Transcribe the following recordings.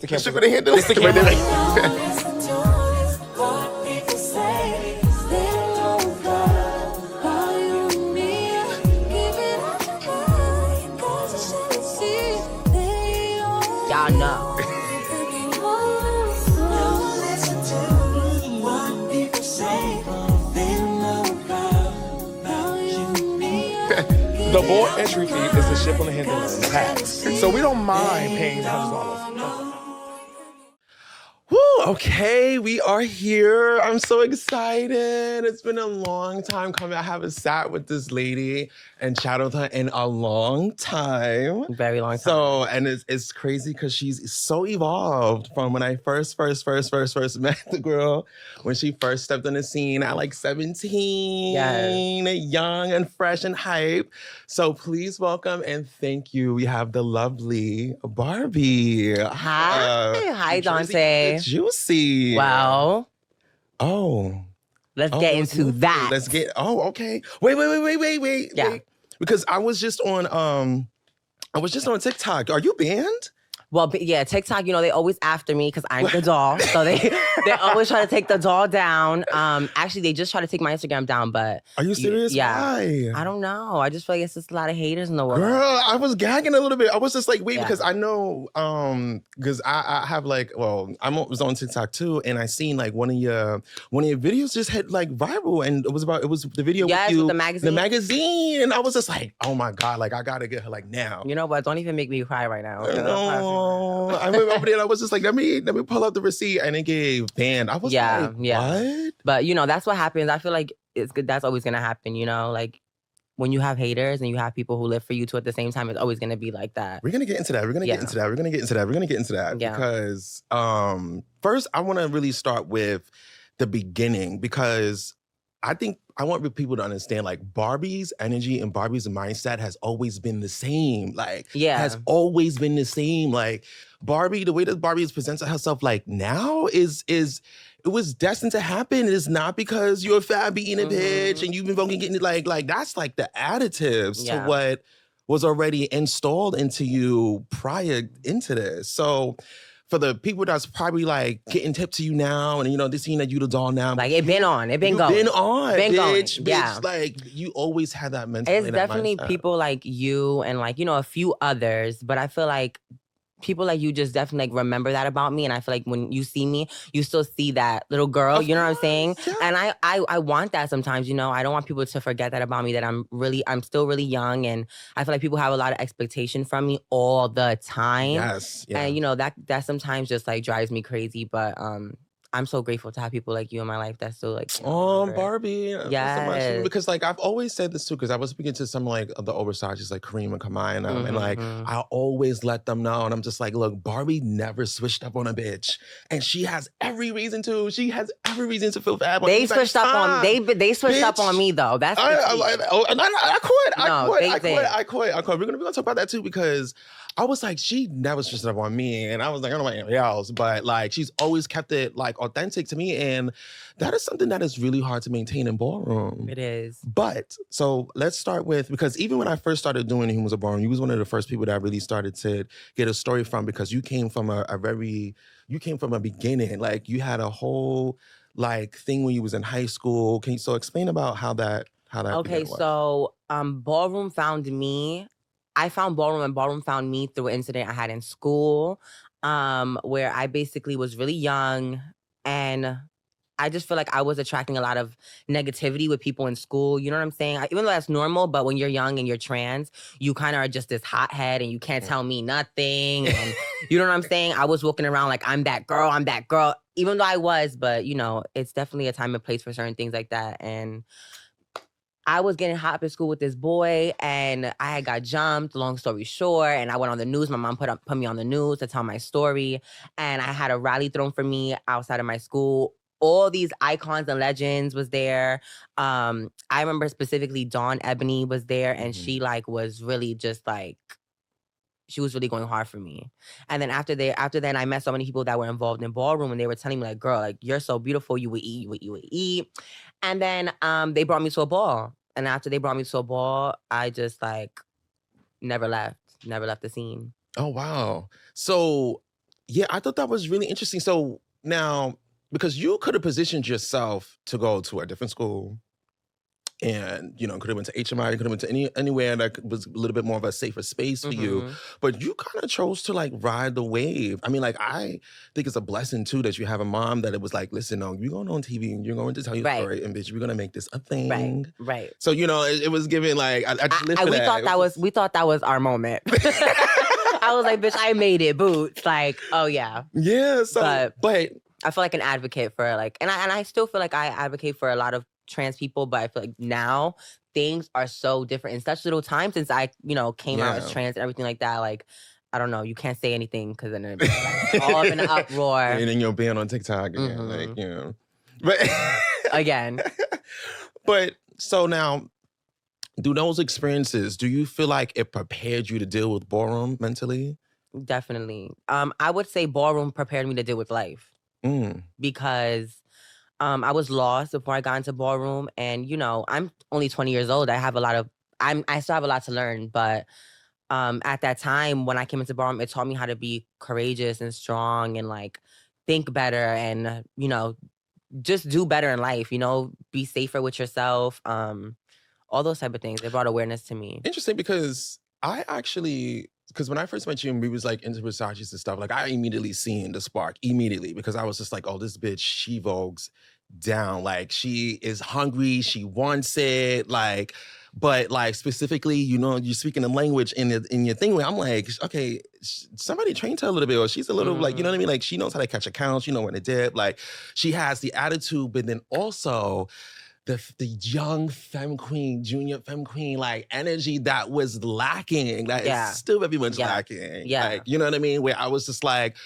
The ship with the handle. It's the camera. Y'all know. The board entry fee is the ship on the handle and the tax. So we don't mind paying $100. Woo, okay, we are here. I'm so excited. It's been a long time coming. I haven't sat with this lady and chatted with her in a long time. Very long time. So, and it's crazy because she's so evolved from when I first met the girl, when she first stepped on the scene at like 17, young and fresh and hype. So please welcome and thank you. We have the lovely Barbie. Hi, Dante. Juicy. Wow. Oh. Let's get into that. Let's get, okay. Wait. Yeah. Wait. Because I was just on TikTok. Are you banned? Well, yeah, TikTok, you know, they always after me because I'm the doll. So they always try to take the doll down. Actually, they just try to take my Instagram down, but... Are you serious? Yeah. Why? I don't know. I just feel like it's just a lot of haters in the world. Girl, I was gagging a little bit. I was just like, wait, because I know, because I have like, well, was on TikTok too, and I seen like one of your videos just hit like viral, and it was the video with you. With the magazine. The magazine, and I was just like, oh my God, like I gotta get her like now. You know what? Don't even make me cry right now. I went over there and I was just like, let me pull up the receipt, and it gave banned. I was like, what? But you know, that's what happens. I feel like it's good. That's always gonna happen. You know, like when you have haters and you have people who live for you too at the same time, it's always gonna be like that. We're gonna get into that. We're gonna get into that. Yeah. Because first I want to really start with the beginning, because I think I want people to understand, like, Barbie's energy and Barbie's mindset has always been the same. Like, has always been the same. Like, Barbie, the way that Barbie is presenting herself, like, now is it was destined to happen. It is not because you're a fat beating a bitch and you've been fucking getting it. Like that's like the additives to what was already installed into you prior into this. So for the people that's probably like getting tipped to you now, and you know, they seeing that you the doll now. Like it been on, been on, bitch. Yeah. Like you always had that mentality. It's definitely people like you and like, you know, a few others, but I feel like people like you just definitely like remember that about me. And I feel like when you see me, you still see that little girl, you know what I'm saying? Yeah. And I want that sometimes, you know, I don't want people to forget that about me, that I'm still really young. And I feel like people have a lot of expectation from me all the time. Yes. Yeah. And you know, that sometimes just like drives me crazy. But I'm so grateful to have people like you in my life that's still like, you know, Barbie. Yes. So because like I've always said this too, because I was speaking to some like the oversized, like Kareem and Kamai and like I always let them know, and I'm just like, look, Barbie never switched up on a bitch, and she has every reason to. She has every reason to feel bad. They switched up on they switched up on me though. That's I quit. We're gonna talk about that too, because I was like, she never switched up on me, and I was like, I don't know about anybody else, but like she's always kept it like authentic to me, and that is something that is really hard to maintain in ballroom. It is. But so let's start with, because even when I first started doing Humans of Ballroom, you was one of the first people that I really started to get a story from, because you came from a beginning, like you had a whole like thing when you was in high school. Can you explain about how that okay? So Ballroom found me. I found Ballroom, and Ballroom found me through an incident I had in school, where I basically was really young, and I just feel like I was attracting a lot of negativity with people in school. You know what I'm saying? Even though that's normal, but when you're young and you're trans, you kind of are just this hothead, and you can't tell me nothing. And you know what I'm saying? I was walking around like, I'm that girl, even though I was, but you know, it's definitely a time and place for certain things like that. And I was getting hot up in school with this boy, and I had got jumped, long story short, and I went on the news. My mom put me on the news to tell my story, and I had a rally thrown for me outside of my school. All these icons and legends was there. I remember specifically Dawn Ebony was there, and she like was really just like, she was really going hard for me. And then after then, I met so many people that were involved in Ballroom, and they were telling me like, girl, like you're so beautiful, you would eat. And then they brought me to a ball. And after they brought me to a ball, I just like never left the scene. Oh, wow. So Yeah, I thought that was really interesting. So now, because you could have positioned yourself to go to a different school, and could have went to HMI, could have went to anywhere that was a little bit more of a safer space for you, Mm-hmm. but you kind of chose to like ride the wave. I mean, like, I think it's a blessing too that you have a mom that it was like, listen, no, you're going on TV and you're going to tell your Right. story, and bitch, we're gonna make this a Right. thing. Right. So it was giving like I just lived for we that. thought that was our moment. I was like, bitch, I made it. Boots. Like, oh yeah. Yeah. So, but I feel like an advocate for like, and I still feel like I advocate for a lot of trans people, but I feel like now things are so different in such little time since I, came out as Yeah. trans and everything like that. Like, I don't know, you can't say anything because then it'd be like all up in an uproar. and then you'll be on TikTok again, Mm-hmm. like but Again. But so now, do those experiences, do you feel like it prepared you to deal with ballroom mentally? Definitely. I would say ballroom prepared me to deal with life Mm. because I was lost before I got into ballroom, and I'm only 20 years old. I still have a lot to learn, but at that time when I came into ballroom, it taught me how to be courageous and strong and like think better and just do better in life. Be safer with yourself. All those type of things. It brought awareness to me. Interesting, because because when I first met you and we was like into Versace's and stuff, like I immediately seen the spark immediately, because I was just like, oh, this bitch, she vogues down. Like, she is hungry, she wants it, like, but like specifically, you're speaking the language in your thing where I'm like, okay, somebody trained her a little bit, or she's a little like, you know what I mean? Like, she knows how to catch accounts, she know when to dip, like she has the attitude, but then also the young femme queen, junior femme queen, like energy that was lacking. That is still very much lacking. Yeah. Like, you know what I mean? Where I was just like,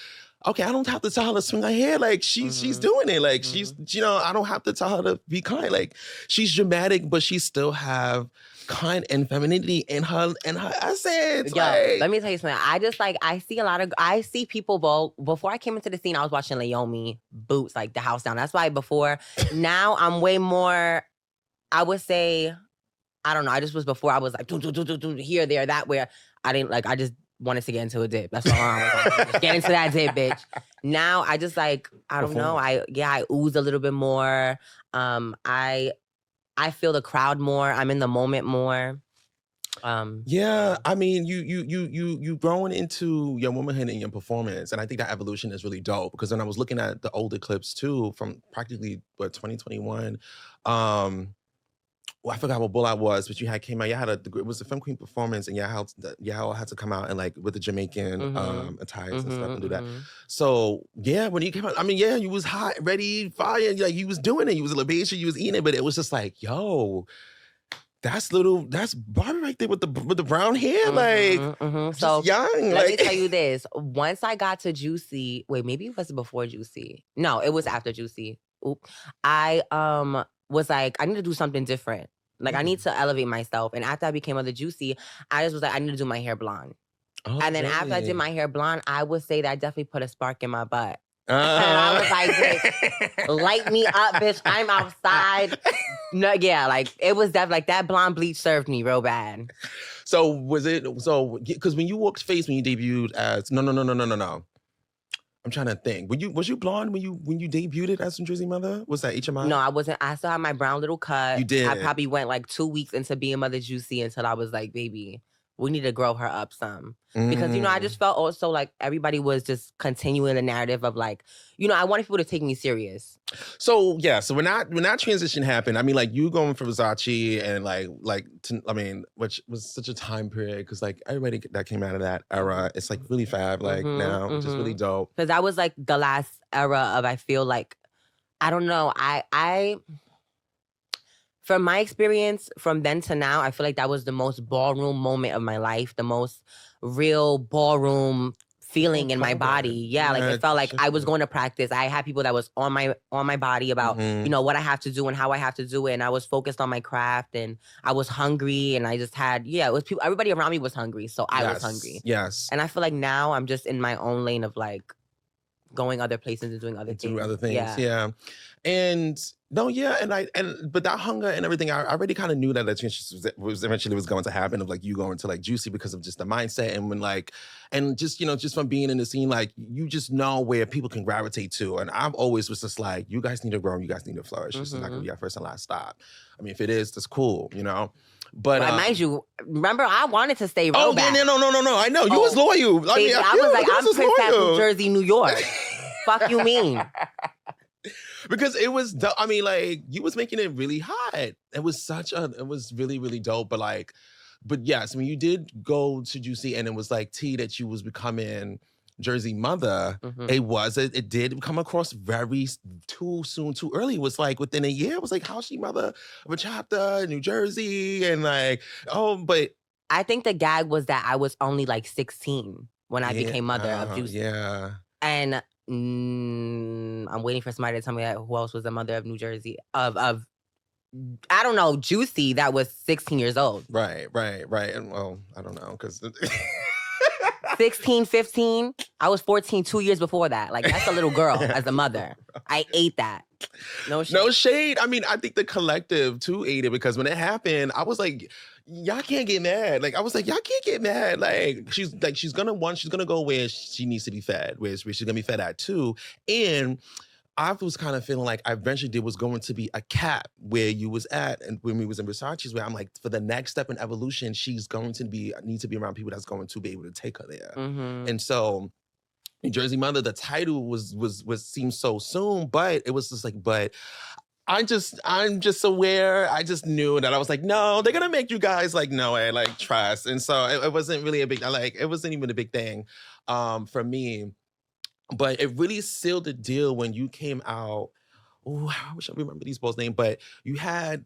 okay, I don't have to tell her to swing her hair. Like, she's doing it. Like, she's, I don't have to tell her to be kind. Like, she's dramatic, but she still have kind and femininity in her essence. Yo, like, let me tell you something. I see people vogue. Before I came into the scene, I was watching Naomi Boots, like the house down. That's why now I'm way more, I would say, I don't know. I just was before, I was like, here, there, that, where I didn't like, I just wanted to get into a dip. That's all I was like, get into that dip, bitch. Now I just like, I don't know. I ooze a little bit more. I feel the crowd more. I'm in the moment more. Yeah, I mean, you growing into your womanhood and your performance, and I think that evolution is really dope. Because when I was looking at the older clips too, from practically 2021, well, I forgot what bull I was, but you came out. It was a femme queen performance, and y'all had to come out and like with the Jamaican attires and stuff and do that. So yeah, when you came out, I mean, yeah, you was hot, ready, fire, like you was doing it. You was a libation, you was eating it, but it was just like, yo, that's Barbie right there with the brown hair, like So young. Let me tell you this. Once I got to Juicy, wait, maybe it was before Juicy. No, it was after Juicy. Oop. I was like, I need to do something different. Like, I need to elevate myself. And after I became Mother Juicy, I just was like, I need to do my hair blonde. Oh, and then after I really? did my hair blonde, I would say that I definitely put a spark in my butt. And I was like, bitch, light me up, bitch. I'm outside. No, yeah, like it was definitely like that blonde bleach served me real bad. So was it because when you walked face when you debuted as no. I'm trying to think. Was you blonde when you debuted it as New Jersey Mother? Was that HMI? No, I wasn't. I still had my brown little cut. You did. I probably went like 2 weeks into being Mother Juicy until I was like, baby, we need to grow her up some. Because, I just felt also like everybody was just continuing the narrative of like, I wanted people to take me serious. So yeah, so when that transition happened, I mean, like you going from Versace and which was such a time period, because like everybody that came out of that era, it's like really fab, like now, which is really dope. Because that was like the last era of, I feel like, I don't know, I from my experience, from then to now, I feel like that was the most ballroom moment of my life, the most real ballroom feeling in my body. Yeah, like it felt like I was going to practice. I had people that was on my body about, what I have to do and how I have to do it. And I was focused on my craft, and I was hungry, and I just had, it was people, everybody around me was hungry. So I was hungry. Yes. And I feel like now I'm just in my own lane of like, going other places and doing other do things. other things. Yeah. And no, yeah, but that hunger and everything, I already kind of knew that was eventually was going to happen, of like you going to like Juicy, because of just the mindset, and when like, and just, you know, just from being in the scene, like you just know where people can gravitate to. And I've always was just like, you guys need to grow, you guys need to flourish. This is not gonna be our first and last stop. I mean, if it is, that's cool, you know. But mind you, remember, I wanted to stay oh back. yeah, no. I know you was loyal. I mean, I was like, I'm Princess New Jersey, New York. Fuck you mean? Because it was, I mean, like you was making it really hot. It was really, really dope. But yes, when you did go to Juicy and it was like T that you was becoming Jersey mother, it did come across very too soon, too early. It was like within a year, it was like, how's she mother of a chapter in New Jersey? And like, but I think the gag was that I was only like 16 when I became mother of Juicy. Yeah. And I'm waiting for somebody to tell me that who else was the mother of New Jersey, of I don't know, Juicy, that was 16 years old. Right. And well, I don't know, because 16, 15. I was 14 2 years before that. Like, that's a little girl as a mother. I ate that. No shade. No shade. I mean, I think the collective too ate it, because when it happened, I was like, y'all can't get mad. Like, I was like, y'all can't get mad. Like, she's gonna go where she needs to be fed, where she's gonna be fed at too. And I was kind of feeling like I eventually there was going to be a cap where you was at, and when we was in Versace's, where I'm like, for the next step in evolution, she's going to need to be around people that's going to be able to take her there. And so New Jersey Mother, the title was seemed so soon, but it was just like, but I'm just aware. I just knew that I was like, no, they're gonna make you guys like know it, like trust. And so it wasn't really a big, like, it wasn't even a big thing for me. But it really sealed the deal when you came out. Oh, I wish I remember these boys' name, but you had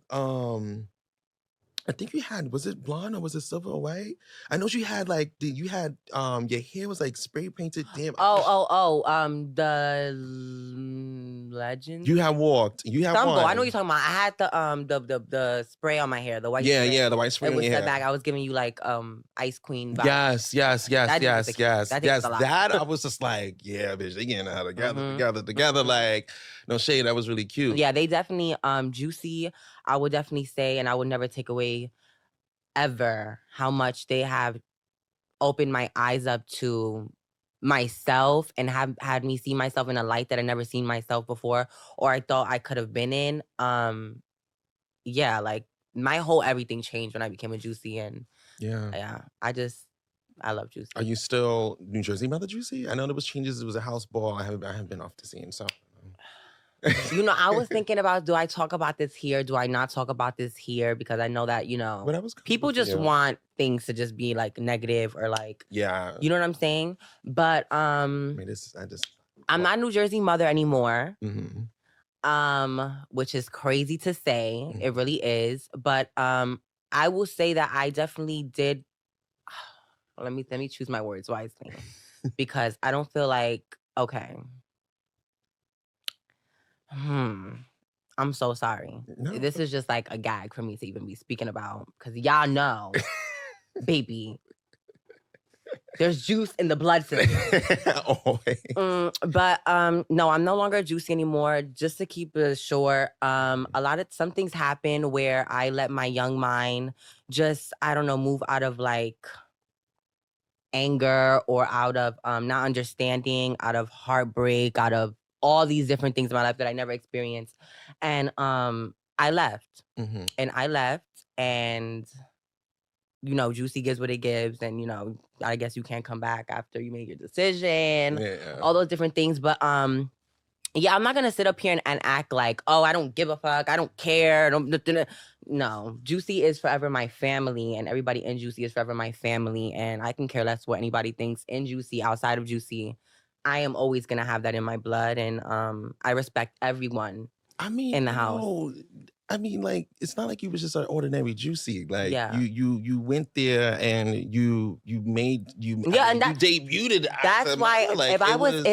I think you had, was it blonde or was it silver or white? I know you had like your hair was like spray painted. Damn. The legend. You had walked. You had Dumbo. one. I know what you're talking about. I had the spray on my hair, the white. Yeah, spray. yeah, the white spray It on was your set hair. back. I was giving you like Ice Queen vibes. Yes. That I was just like, yeah, bitch, they getting her together. Like, no shade. That was really cute. Yeah, they definitely Juicy. I would definitely say, and I would never take away ever how much they have opened my eyes up to myself and have had me see myself in a light that I never seen myself before, or I thought I could have been in. Yeah, like my whole everything changed when I became a Juicy, and I love Juicy. Are you still New Jersey Mother Juicy? I know there was changes. It was a house ball. I haven't been off the scene, so. You know, I was thinking about, do I talk about this here? Do I not talk about this here? Because I know that, you know, people just want things to just be like negative or like, you know what I'm saying? But I'm not New Jersey Mother anymore. Which is crazy to say. It really is. But I will say that I definitely did. Let me choose my words wisely, because I don't feel like, okay. I'm so sorry. No. This is just like a gag for me to even be speaking about, because y'all know, baby, there's juice in the blood system. But no, I'm no longer Juicy anymore. Just to keep it short, some things happen where I let my young mind just, I don't know, move out of like anger or out of not understanding, out of heartbreak, out of all these different things in my life that I never experienced. And I left. And I left, and you know, Juicy gives what it gives, and you know, I guess you can't come back after you made your decision. All those different things. But yeah, I'm not gonna sit up here and act like, oh, I don't give a fuck, I don't care. No, Juicy is forever my family, and everybody in Juicy is forever my family, and I can care less what anybody thinks in Juicy, outside of Juicy. I am always gonna have that in my blood, and I respect everyone. In the house. I mean, like, it's not like you was just an ordinary Juicy. Like, you went there and you debuted it. That's why like, if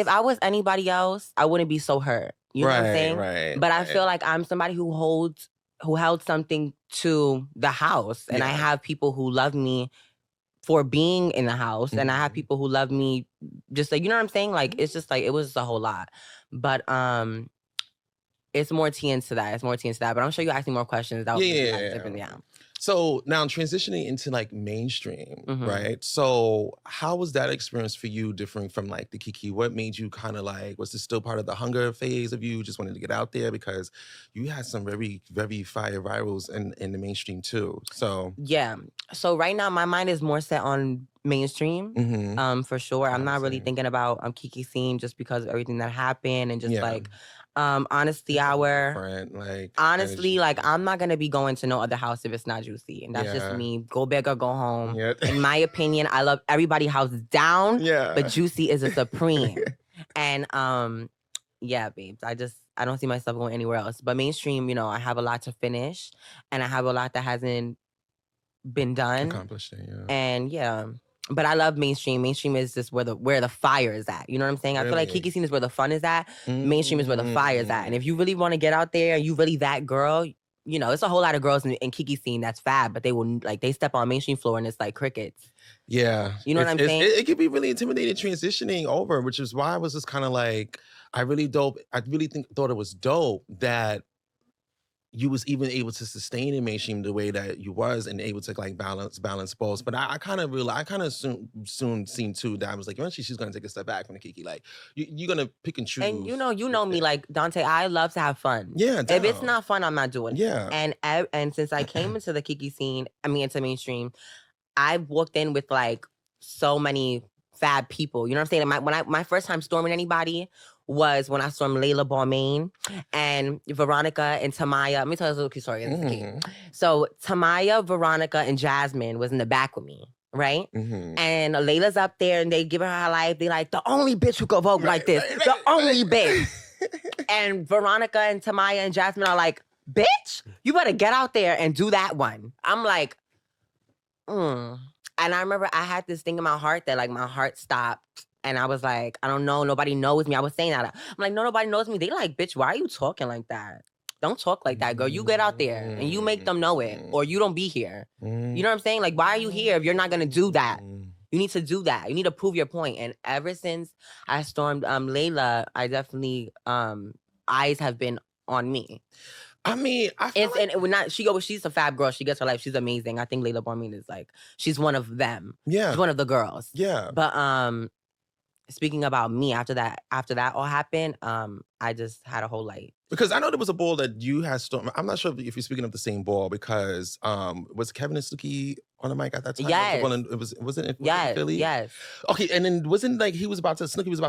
I was anybody else, I wouldn't be so hurt. You know what I'm saying? Right. But I feel like I'm somebody who held something to the house, and I have people who love me for being in the house, and I have people who love me just like, you know what I'm saying? Like, it's just like, it was a whole lot. But it's more tea into that. It's more tea into that. But I'm sure you ask me more questions. That would be like different. Yeah. So now transitioning into like mainstream, Mhm. right? So how was that experience for you different from like the Kiki? What made you kind of like, was this still part of the hunger phase of you just wanted to get out there? Because you had some very, very fire virals in the mainstream too. So Yeah. So right now my mind is more set on mainstream, for sure. I'm not really Honestly. thinking about Kiki scene just because of everything that happened and just Yeah. like honesty It's hour. different, like Honestly, energy. like I'm not gonna be going to no other house if it's not juicy. And that's just Yeah. me. Go big or go home. Yeah. In my opinion, I love everybody house down, Yeah. but juicy is a supreme. And yeah, babes. I don't see myself going anywhere else. But mainstream, you know, I have a lot to finish and I have a lot that hasn't been done. Accomplished it, yeah. And yeah. But I love mainstream. Mainstream is just where the fire is at. You know what I'm saying? I feel like Really? Kiki scene is where the fun is at. Mainstream is where the fire is at. And if you really want to get out there and you really that girl, you know, it's a whole lot of girls in Kiki scene that's fab, but they will like they step on mainstream floor and it's like crickets. Yeah. You know what I'm saying? It could be really intimidating transitioning over, which is why I was just kind of like, I really thought it was dope that you was even able to sustain in mainstream the way that you was and able to like balance both. But I kind of realized, I kind of soon seen too that I was like, eventually she's gonna take a step back from the Kiki. Like you're gonna pick and choose. And you know me, like Dante, I love to have fun. Yeah, if it's not fun, I'm not doing it. Yeah. And since I came into the Kiki scene, into mainstream, I walked in with like so many fab people. You know what I'm saying? My first time storming anybody was when I stormed Layla Balmain and Veronica and Tamaya. Let me tell you a little cute story. So Tamaya, Veronica, and Jasmine was in the back with me, right? And Layla's up there and they giving her life. They like, the only bitch who could vote like this. The only bitch. And Veronica and Tamaya and Jasmine are like, bitch, you better get out there and do that one. I'm like, And I remember I had this thing in my heart that like my heart stopped. And I was like, I don't know, nobody knows me. I was saying that. I'm like, no, nobody knows me. They like, bitch, why are you talking like that? Don't talk like that, girl. You get out there and you make them know it or you don't be here. You know what I'm saying? Like, why are you here if you're not going to do that? You need to do that. You need to prove your point. And ever since I stormed Layla, I definitely, eyes have been on me. I mean, I feel like... and it would not. She's a fab girl. She gets her life. She's amazing. I think Layla Balmain is like, she's one of them. Yeah. She's one of the girls. Yeah. But speaking about me, after that all happened, I just had a whole light. Because I know there was a ball that you had stormed. I'm not sure if you're speaking of the same ball because was Kevin and Snooki on the mic at that time? Yes. Was it in Yes. Philly? Yes. Okay, and then wasn't like Snooki was about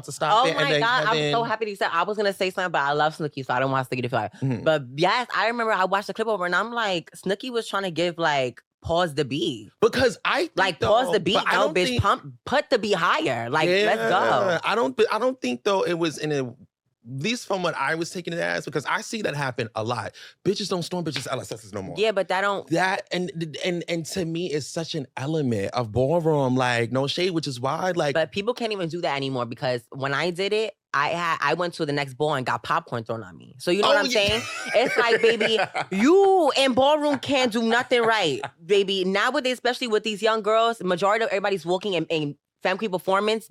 to stop Oh it. my and then God, Kevin... I'm so happy that you said. I was gonna say something, but I love Snooki, so I don't want Snooki to feel like. But yes, I remember I watched the clip over and I'm like, Snooki was trying to give like pause the beat. Because I think pause the beat, no, bitch. Put the beat higher. Like, let's go. I don't think though it was in a... At least from what I was taking it as, because I see that happen a lot. Bitches don't storm bitches LSSs no more. Yeah, but that don't... That, and to me, it's such an element of ballroom, like, no shade, which is why, like... But people can't even do that anymore because when I did it, I went to the next ball and got popcorn thrown on me. So you know what I'm saying? It's like, baby, you in ballroom can't do nothing right, baby. Nowadays, especially with these young girls, majority of everybody's walking in femme queen performance.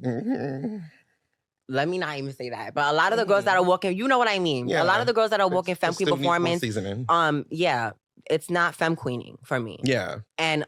Let me not even say that. But a lot of the girls that are walking, you know what I mean? Yeah. A lot of the girls that are walking femme queen performance, yeah, it's not femme queening for me. Yeah. And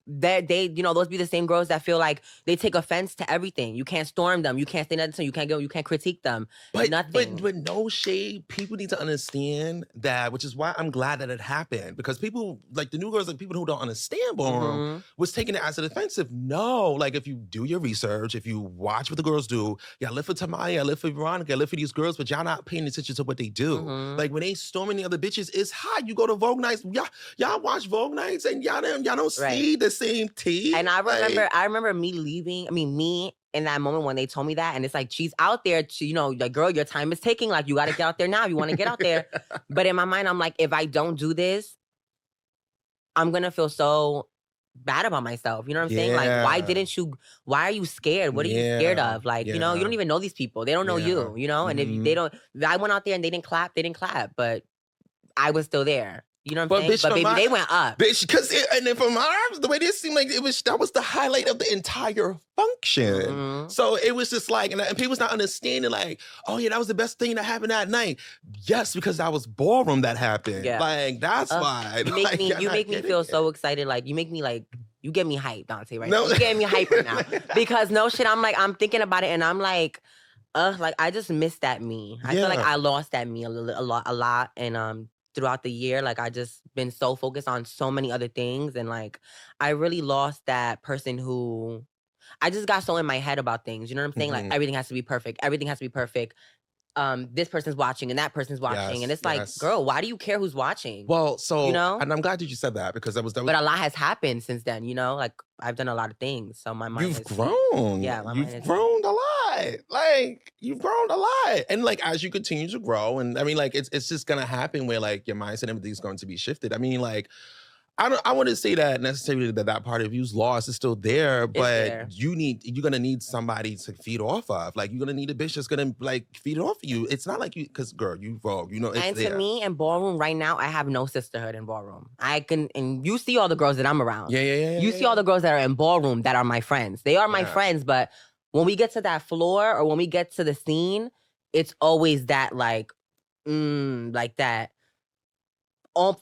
they you know, those be the same girls that feel like they take offense to everything. You can't storm them. You can't say nothing. You can't go. You can't critique them. Nothing. But no shade. People need to understand that, which is why I'm glad that it happened. Because people, like the new girls, like people who don't understand ballroom, was taking it as an offensive. No, like if you do your research, if you watch what the girls do, y'all live for Tamaya, y'all live for Veronica, y'all live for these girls, but y'all not paying attention to what they do. Like when they storming the other bitches, it's hot. You go to Vogue nights, y'all watch Vogue nights, and y'all don't see the same tea. And I remember me leaving. I mean, me in that moment when they told me that, and it's like, she's out there to, you know, like, girl, your time is ticking. Like, you got to get out there now. You want to get out there. But in my mind, I'm like, if I don't do this, I'm going to feel so bad about myself. You know what I'm saying? Like, why are you scared? What are you scared of? Like, you know, you don't even know these people. They don't know you, you know? And if I went out there and they didn't clap, But I was still there. You know what But I'm saying? bitch, But from baby, my- they went up. Bitch, because and then from ours, the way this seemed like that was the highlight of the entire function. Mhm. So it was just like, and people's not understanding, like, oh yeah, that was the best thing that happened that night. Yes, because that was ballroom that happened. Yeah. Like that's why. You make Like, me y'all you not make me getting feel it. so excited. Like you make me like you get me hyped, Dante, right? No. You getting me hyped right now. Because no shit, I'm thinking about it and I'm like I just missed that me. I feel like Yeah. I lost that me a lot. And throughout the year, like I just been so focused on so many other things. And like I really lost that person who I just got so in my head about things. You know what I'm saying? Like Mhm. everything has to be perfect. Everything has to be perfect. This person's watching and that person's watching. And Yes, it's like, yes. girl, why do you care who's watching? Well, so You know? and I'm glad that you said that because that was But a lot has happened since then, you know? Like I've done a lot of things. So my mind you've has grown. Yeah, my mind You've has grown a lot. Like you've grown a lot. And like as you continue to grow, and I mean, like it's just gonna happen where like your mindset and everything's going to be shifted. I mean, like I wouldn't say that necessarily that part of you's lost is still there, but there. you're gonna need somebody to feed off of. Like you're gonna need a bitch that's gonna like feed off of you. It's not like you because girl, you grow, you know, it's And there. to me, in ballroom right now, I have no sisterhood in ballroom. And you see all the girls that I'm around. Yeah. You see all the girls that are in ballroom that are my friends. They are my Yeah. friends, but when we get to that floor or when we get to the scene, it's always that like that.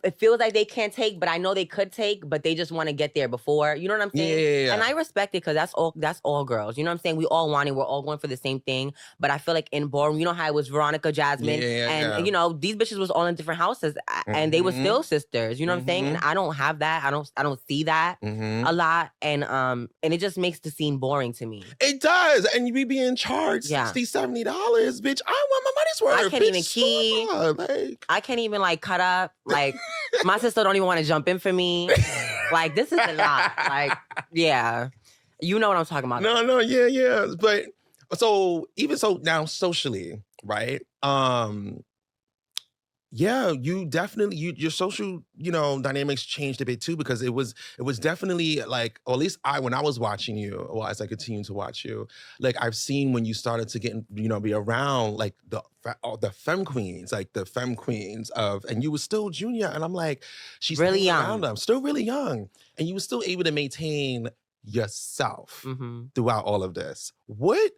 It feels like they can't take, but I know they could take, but they just want to get there before. You know what I'm saying? Yeah. And I respect it because that's all girls. You know what I'm saying? We all want it. We're all going for the same thing. But I feel like in ballroom, you know how it was Veronica, Jasmine, and you know these bitches was all in different houses, and they were still sisters. You know what I'm saying? And I don't have that. I don't see that a lot, and it just makes the scene boring to me. It does, and you be being charged $60, $70, bitch. I want my money's worth. I can't even key. Like I can't even like cut up. Like my sister don't even want to jump in for me. Like this is a lot. Like yeah, you know what I'm talking about. No, yeah. But so even so now socially, right? Yeah, you definitely your social, dynamics changed a bit too because it was definitely like, or at least when I was watching you, or as I continue to watch you, like I've seen when you started to get, be around like the femme queens, like the femme queens and you were still junior, and I'm like, she's Really hanging young. around them, still really young, and you were still able to maintain yourself throughout all of this. What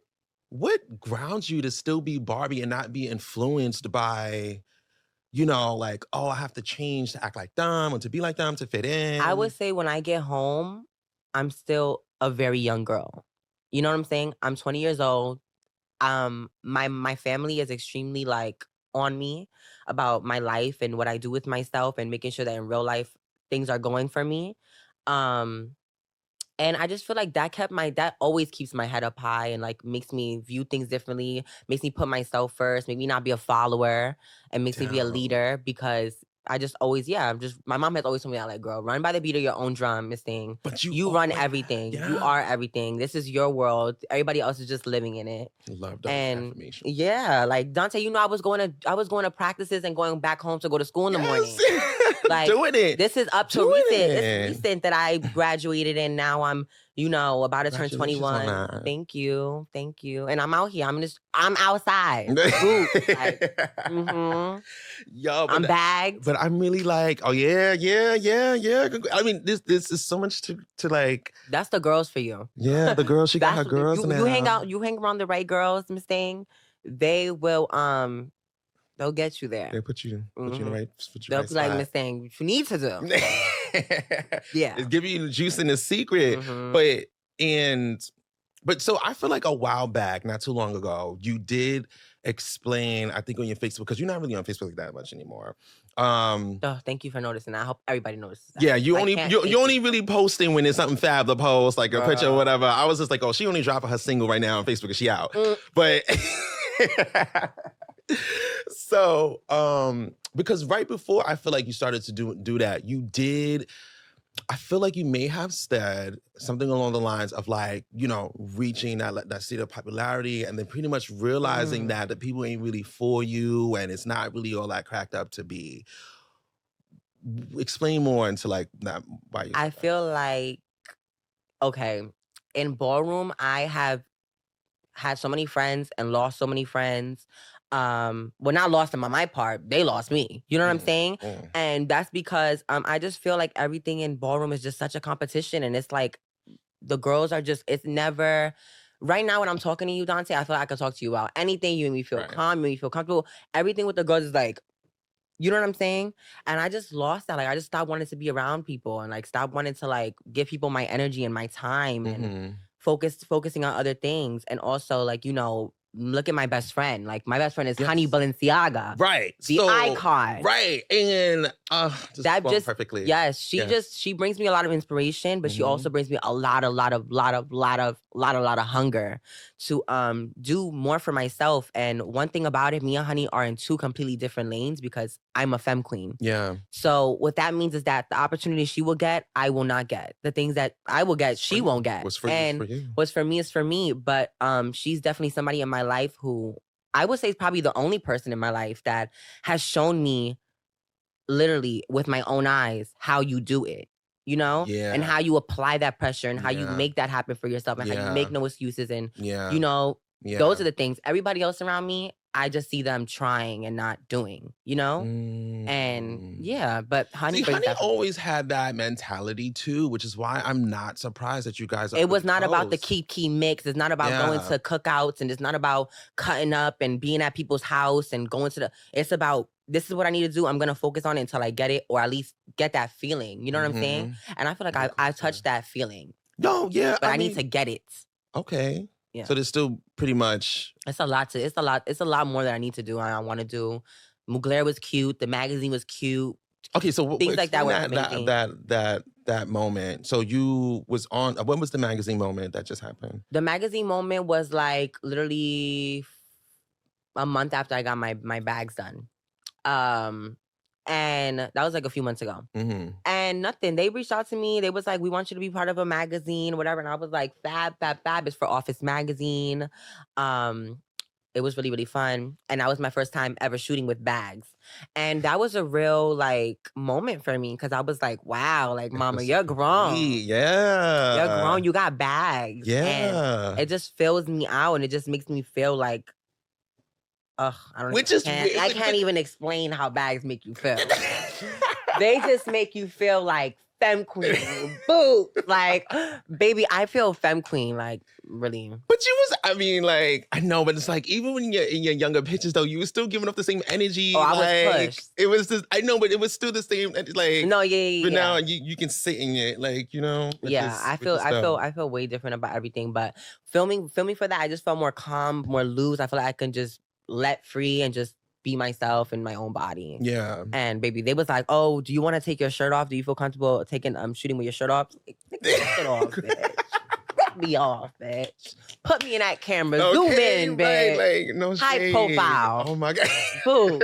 grounds you to still be Barbie and not be influenced by? Like, oh, I have to change to act like them or to be like them to fit in. I would say when I get home, I'm still a very young girl. You know what I'm saying? I'm 20 years old. My family is extremely like on me about my life and what I do with myself and making sure that in real life things are going for me. And I just feel like that always keeps my head up high and like makes me view things differently, makes me put myself first, make me not be a follower and makes me be a leader because I just always, my mom has always told me that, like, girl, run by the beat of your own drum, Miss Thing. But you run everything. Yeah. You are everything. This is your world. Everybody else is just living in it. Love that affirmation. Yeah, like Dante, I was going to practices and going back home to go to school in the morning. Like doing it. This is up to recent. It's recent that I graduated and now I'm, about to turn 21. Thank you. And I'm out here. I'm outside. Yo, I'm bagged. But I'm really like, oh yeah. I mean, this is so much to like. That's the girls for you. Yeah, the girls. She got her girls. You hang out. You hang around the right girls, Miss Thing. They will. They'll get you there. They put you in the right. They'll be like, Miss Thing, what you need to do. Yeah, it's giving you the juice and the secret. But so I feel like a while back, not too long ago, you did explain, I think on your Facebook, because you're not really on Facebook like that much anymore. Thank you for noticing that. I hope everybody notices that. Yeah, you only really posting when there's something fab to post, like a picture or whatever. I was just like, oh, she only dropping her single right now on Facebook and she out. But so because right before I feel like you started to do that, you did. I feel like you may have said something along the lines of like, reaching that state of popularity and then pretty much realizing that the people ain't really for you and it's not really all that cracked up to be. Explain more into like that. Why you I feel like, okay, in ballroom, I have had so many friends and lost so many friends. Well, not lost them on my part. They lost me. You know what I'm saying? And that's because I just feel like everything in ballroom is just such a competition. And it's like the girls are just, it's never, right now when I'm talking to you, Dante, I feel like I could talk to you about anything. You make me feel calm, you make me feel comfortable. Everything with the girls is like, you know what I'm saying? And I just lost that. Like, I just stopped wanting to be around people and like stopped wanting to like give people my energy and my time and focusing on other things. And also like, you know, look at my best friend. Like my best friend is Honey Balenciaga. Right. The icon. Right. And that just perfectly. Yes. She brings me a lot of inspiration, but she also brings me a lot of hunger to do more for myself. And one thing about it, me and Honey are in two completely different lanes because I'm a femme queen. Yeah. So what that means is that the opportunity she will get, I will not get. The things that I will get, she won't get. What's for you. What's for me is for me. But she's definitely somebody in my life who I would say is probably the only person in my life that has shown me literally with my own eyes how you do it, you know? Yeah. And how you apply that pressure and how you make that happen for yourself and how you make no excuses. And, you know, those are the things. Everybody else around me, I just see them trying and not doing, you know? And yeah, but Honey... See, Honey always had that mentality too, which is why I'm not surprised that you guys are It was not close. about the key mix. It's not about going to cookouts, and it's not about cutting up and being at people's house and going to the... It's about, this is what I need to do. I'm going to focus on it until I get it, or at least get that feeling. You know what I'm saying? And I feel like I've touched that feeling. No, yeah. But I need to get it. Okay. Yeah. So there's still pretty much... It's a lot more that I need to do and I want to do. Mugler was cute. The magazine was cute. Okay, so things like that were amazing. That moment. So you was on... When was the magazine moment that just happened? The magazine moment was like literally a month after I got my bags done. And that was like a few months ago. And nothing. They reached out to me. They was like, we want you to be part of a magazine, whatever. And I was like, fab. It's for Office Magazine. It was really, really fun. And that was my first time ever shooting with bags. And that was a real like moment for me because I was like, wow, like, mama, you're grown. Yeah. You're grown. You got bags. Yeah. And it just fills me out and it just makes me feel like, I don't know. I can't even explain how bags make you feel. They just make you feel like femme queen. Boo! Like, baby, I feel femme queen, like, really. But you was, I mean, like, I know, but it's like, even when you're in your younger pictures, though, you were still giving off the same energy. Oh, I was pushed. It was just, I know, but it was still the same, like. No, yeah. But now you can sit in it, like, you know. I feel way different about everything. But filming for that, I just felt more calm, more loose. I feel like I can just let free and just be myself in my own body. Yeah. And baby, they was like, oh, do you want to take your shirt off? Do you feel comfortable shooting with your shirt off? Take your shirt off, bitch. Rip me off, bitch. Put me in that camera. Okay, Zoom in, bitch. Right, like, no high shade. profile. Oh my God. Boo.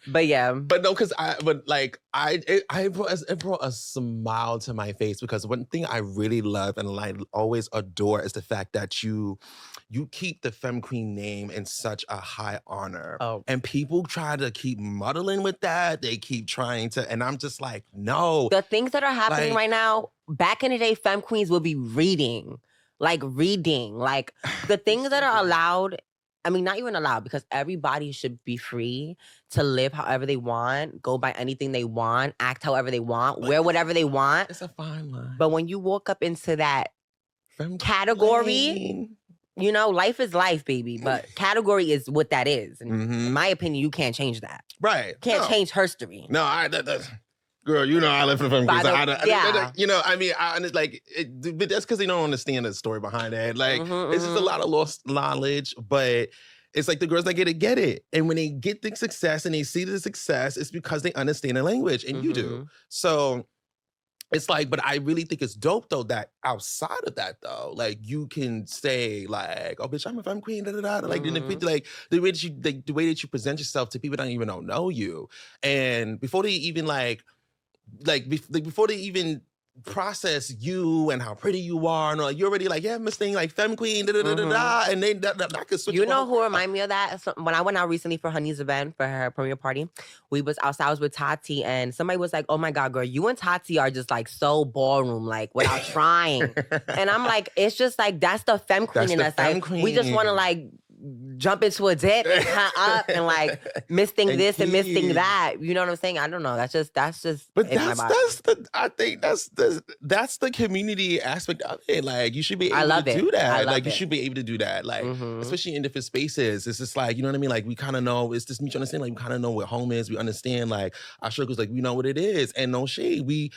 But yeah. But no, because it brought a smile to my face because one thing I really love and I always adore is the fact that you keep the femme queen name in such a high honor. Oh. And people try to keep muddling with that. They keep trying to, and I'm just like, no. The things that are happening right now, back in the day, femme queens would be reading. Like the things that are allowed, I mean, not even allowed, because everybody should be free to live however they want, go buy anything they want, act however they want, wear whatever they want. It's a fine line. But when you walk up into that femme category, queen. You know, life is life, baby. But category is what that is. And in my opinion, you can't change that. Right. Can't change history. No, girl, you know I live for the femme queens. You know, I mean, but that's because they don't understand the story behind it. Like, it's just a lot of lost knowledge, but it's like the girls that get it. And when they get the success and they see the success, it's because they understand the language, and you do. So it's like, but I really think it's dope though that outside of that though, like you can say like, oh bitch, I'm a femme queen, like the way that you present yourself to people that don't even know you, and before they even before they even process you and how pretty you are, and you're already like, yeah, Miss Thing, like femme queen, da da da da da, and then that could switch. You know who remind me of that? So when I went out recently for Honey's event for her premiere party, we was outside. I was with Tati, and somebody was like, "Oh my God, girl, you and Tati are just like so ballroom, like without trying." And I'm like, it's just like that's the femme queen in us. Like we just want to like jump into a dip and come up and like missing this and missing that. You know what I'm saying? I don't know. That's just. But I think that's the community aspect of it. Like you should be able to do that. Like you should be able to do that. Like especially in different spaces. It's just like, you know what I mean? Like we kind of know. It's this mutual understanding. Like we kind of know what home is. We understand like our struggles. Like we know what it is. And no shade. We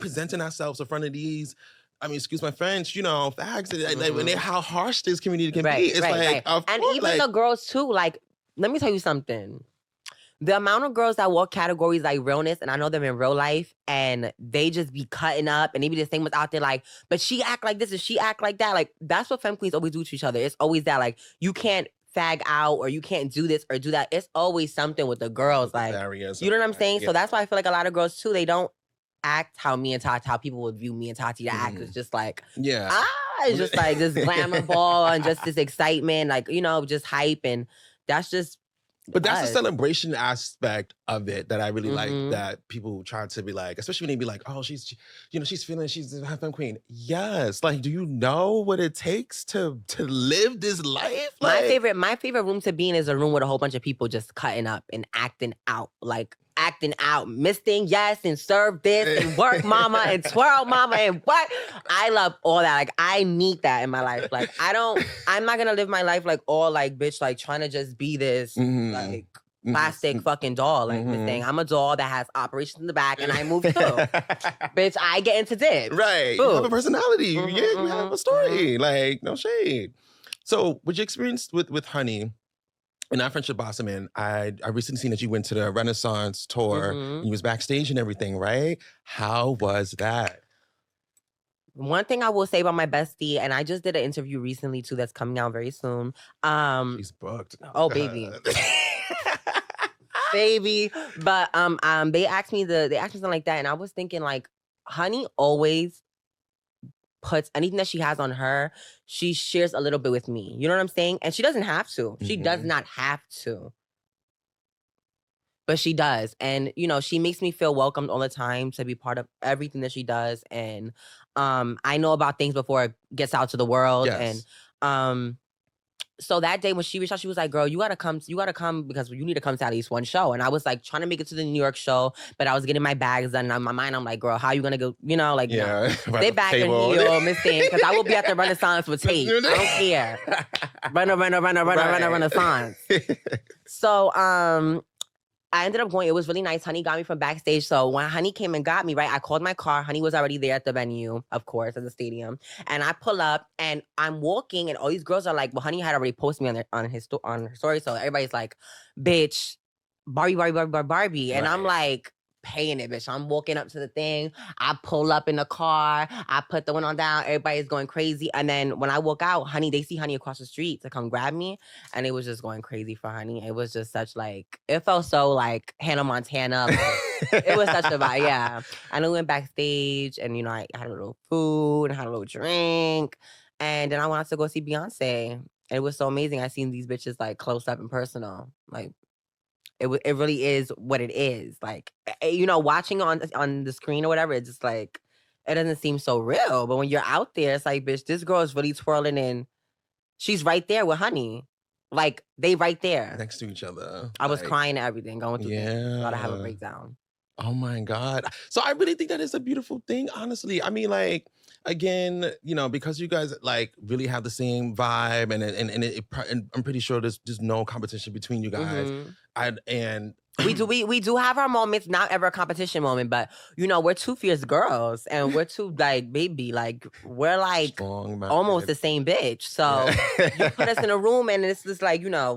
presenting ourselves in front of these. I mean, excuse my French, you know, facts. Like, when how harsh this community can be. It's like, and even the girls too. Like, let me tell you something. The amount of girls that walk categories like realness, and I know them in real life, and they just be cutting up, and they be the same ones out there like, but she act like this and she act like that. Like, that's what femme queens always do to each other. It's always that, like, you can't fag out or you can't do this or do that. It's always something with the girls. Like, you know what I'm saying? Yeah. So that's why I feel like a lot of girls too, they don't act how me and Tati, how people would view me and Tati to act. It's just like, it's just like this glamour ball and just this excitement, like, you know, just hype. And that's just. But that's the celebration aspect of it that I really like, that people try to be like, especially when they be like, oh, she's feeling she's a femme queen. Yes. Like, do you know what it takes to live this life? Like, my favorite room to be in is a room with a whole bunch of people just cutting up and acting out. Like, acting out, misting, yes, and serve this, and work mama, and twirl mama, and what? I love all that. Like, I need that in my life. Like, I'm not gonna live my life like all like, bitch, like trying to just be this, like, plastic fucking doll. Like, this thing. I'm a doll that has operations in the back, and I move too. Bitch, I get into dip. Right. You have a personality. You have a story. Like, no shade. So, with your experience with Honey, in our friendship Blossoming, I recently seen that you went to the Renaissance tour and you was backstage and everything, right? How was that? One thing I will say about my bestie, and I just did an interview recently too that's coming out very soon. She's booked. Oh, baby. Baby. But they asked me something like that, and I was thinking like, Honey always puts anything that she has on her, she shares a little bit with me. You know what I'm saying? And she doesn't have to. She does not have to. But she does. And, you know, she makes me feel welcomed all the time to be part of everything that she does. And I know about things before it gets out to the world. Yes. And so that day when she reached out, she was like, girl, you gotta come because you need to come to at least one show. And I was like trying to make it to the New York show, but I was getting my bags done. And in my mind, I'm like, girl, how you gonna go, you know, like, stay back and heel, Miss Thing, because I will be at the Renaissance with tape. I don't care. Renaissance. So, I ended up going. It was really nice. Honey got me from backstage. So when Honey came and got me, right, I called my car. Honey was already there at the venue, of course, at the stadium. And I pull up and I'm walking and all these girls are like, well, Honey had already posted me on her story. So everybody's like, bitch, Barbie. And I'm like, paying it, bitch. I'm walking up to the thing. I pull up in the car. I put the window down. Everybody's going crazy. And then when I walk out, they see Honey across the street to come grab me. And it was just going crazy for Honey. It was just such like, it felt so like Hannah Montana. Like, it was such a vibe, yeah. And I went backstage and, you know, I had a little food and had a little drink. And then I went out to go see Beyonce. And it was so amazing. I seen these bitches like close up and personal. Like, it really is what it is. Like, you know, watching on the screen or whatever, it's just like, it doesn't seem so real. But when you're out there, it's like, bitch, this girl is really twirling and she's right there with Honey. Like, they right there. Next to each other. I was crying and everything, going through things. Gotta have a breakdown. Oh my God. So I really think that is a beautiful thing, honestly. I mean, like, again, you know, because you guys like really have the same vibe and I'm pretty sure there's just no competition between you guys. We do have our moments, not ever a competition moment, but you know, we're two fierce girls and we're two like baby, like we're like almost the same bitch. So you put us in a room and it's just like, you know,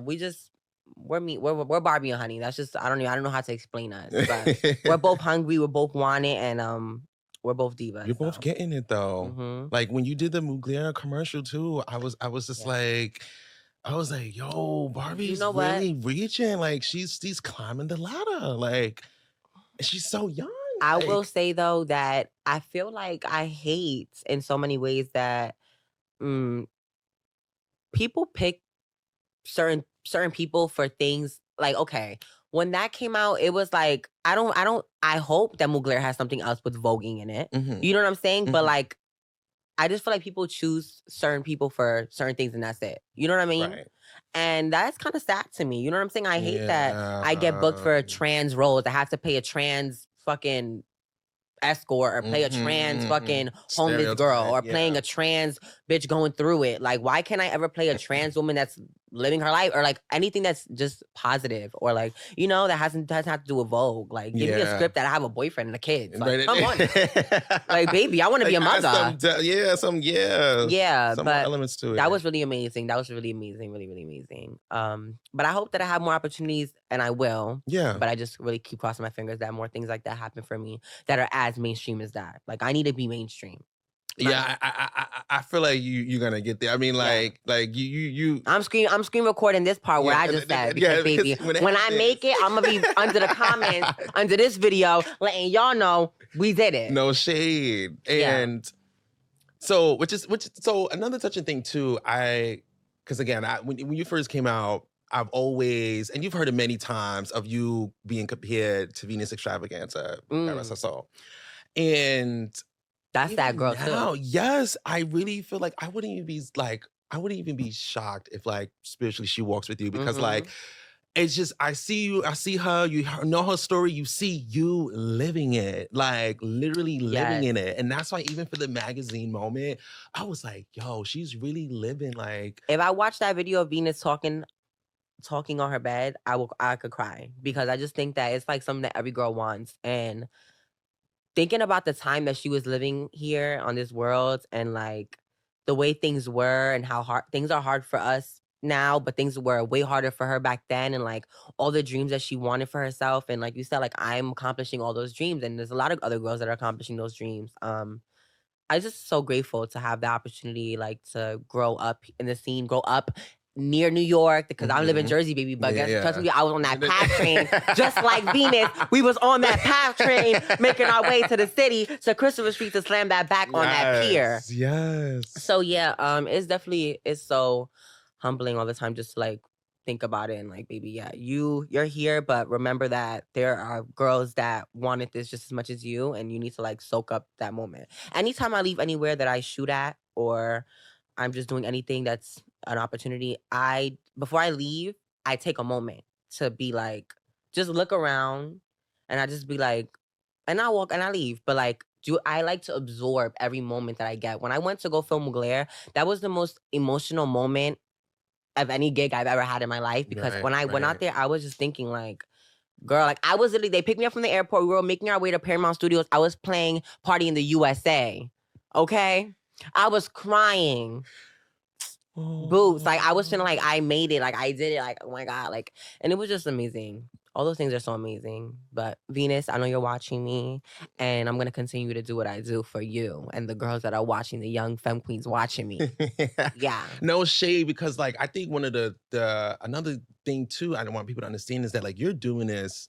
we're Barbie and Honey. That's just I don't know how to explain us. But we're both hungry, we're both want it, and we're both divas. You're both getting it though. Like when you did the Mugler commercial too, I was just like, I was like, yo, Barbie's really reaching. Like she's climbing the ladder. Like she's so young. I will Like, say though that I feel like I hate in so many ways that mm, people pick certain people for things like, okay, when that came out, it was like I hope that Mugler has something else with voguing in it. mhm, You know what I'm saying? But mhm, like I just feel like people choose certain people for certain things and that's it. You know what I mean? right. And that's kind of sad to me. You know what I'm saying? I hate that I get booked Yeah. for trans roles. I have to pay a trans fucking escort or play a trans Mhm, mhm. fucking homeless girl Stereotype, or playing yeah. a trans bitch going through it. Like, why can't I ever play a trans woman that's living her life or like anything that's just positive or like, you know, that doesn't have to do with Vogue. Like, give me a Yeah. script that I have a boyfriend and a kids. Like, Right. come on now. Like, baby, I want to be a Like, add mother. yeah, Yeah, some more but elements to that it. was really amazing. That was really amazing, really, really amazing. But I hope that I have more opportunities, and I will. Yeah. But I just really keep crossing my fingers that more things like that happen for me that are as mainstream as that. Like I need to be mainstream. Yeah, I feel like you're gonna get there. I mean, Yeah. like you I'm screen recording this part where yeah, I just said because baby, because when it when I make it, I'm gonna be under the comments under this video letting y'all know we did it. no shade. Yeah. And so so another touching thing too, because again, when you first came out, I've always, and you've heard it many times of you being compared to Venus Extravaganza, Mm, RSSO. And that's that even girl now, too. yes, I really feel like I wouldn't even be shocked if like spiritually she walks with you because like Mm-hmm. it's just I see her, know her story, you see you living it, like literally living Yes. in it. And that's why even for the magazine moment, I was like, yo, she's really living like If I watch that video of Venus talking on her bed, I could cry because I just think that it's like something that every girl wants. And thinking about the time that she was living here on this world and like the way things were and how hard things are hard for us now, but things were way harder for her back then and like all the dreams that she wanted for herself. And like you said, like I'm accomplishing all those dreams and there's a lot of other girls that are accomplishing those dreams. I just so grateful to have the opportunity, like, to grow up in the scene, grow up near New York because I live in mhm. Jersey, baby. But guess trust Yeah. me, I was on that PATH train, just like Venus. We was on that PATH train, making our way to the city, to Christopher Street to slam that back on that pier. Yes. So yeah, it's so humbling all the time just to like think about it and like, baby, yeah, you're here, but remember that there are girls that wanted this just as much as you, and you need to like soak up that moment. Anytime I leave anywhere that I shoot at or I'm just doing anything that's an opportunity, before I leave, I take a moment to be like, just look around and I just be like, and I walk and I leave. But like, I like to absorb every moment that I get. When I went to go film Mugler, that was the most emotional moment of any gig I've ever had in my life because when I went out there, I was just thinking like, girl, like I was literally, they picked me up from the airport. We were making our way to Paramount Studios. I was playing Party in the USA. Okay? I was crying. Boobs. Like I was feeling like I made it. Like I did it. Like, oh my God. Like, and it was just amazing. All those things are so amazing. But Venus, I know you're watching me, and I'm gonna continue to do what I do for you and the girls that are watching, the young femme queens watching me. Yeah. No shade, because like I think one of the another thing too I don't want people to understand is that like you're doing this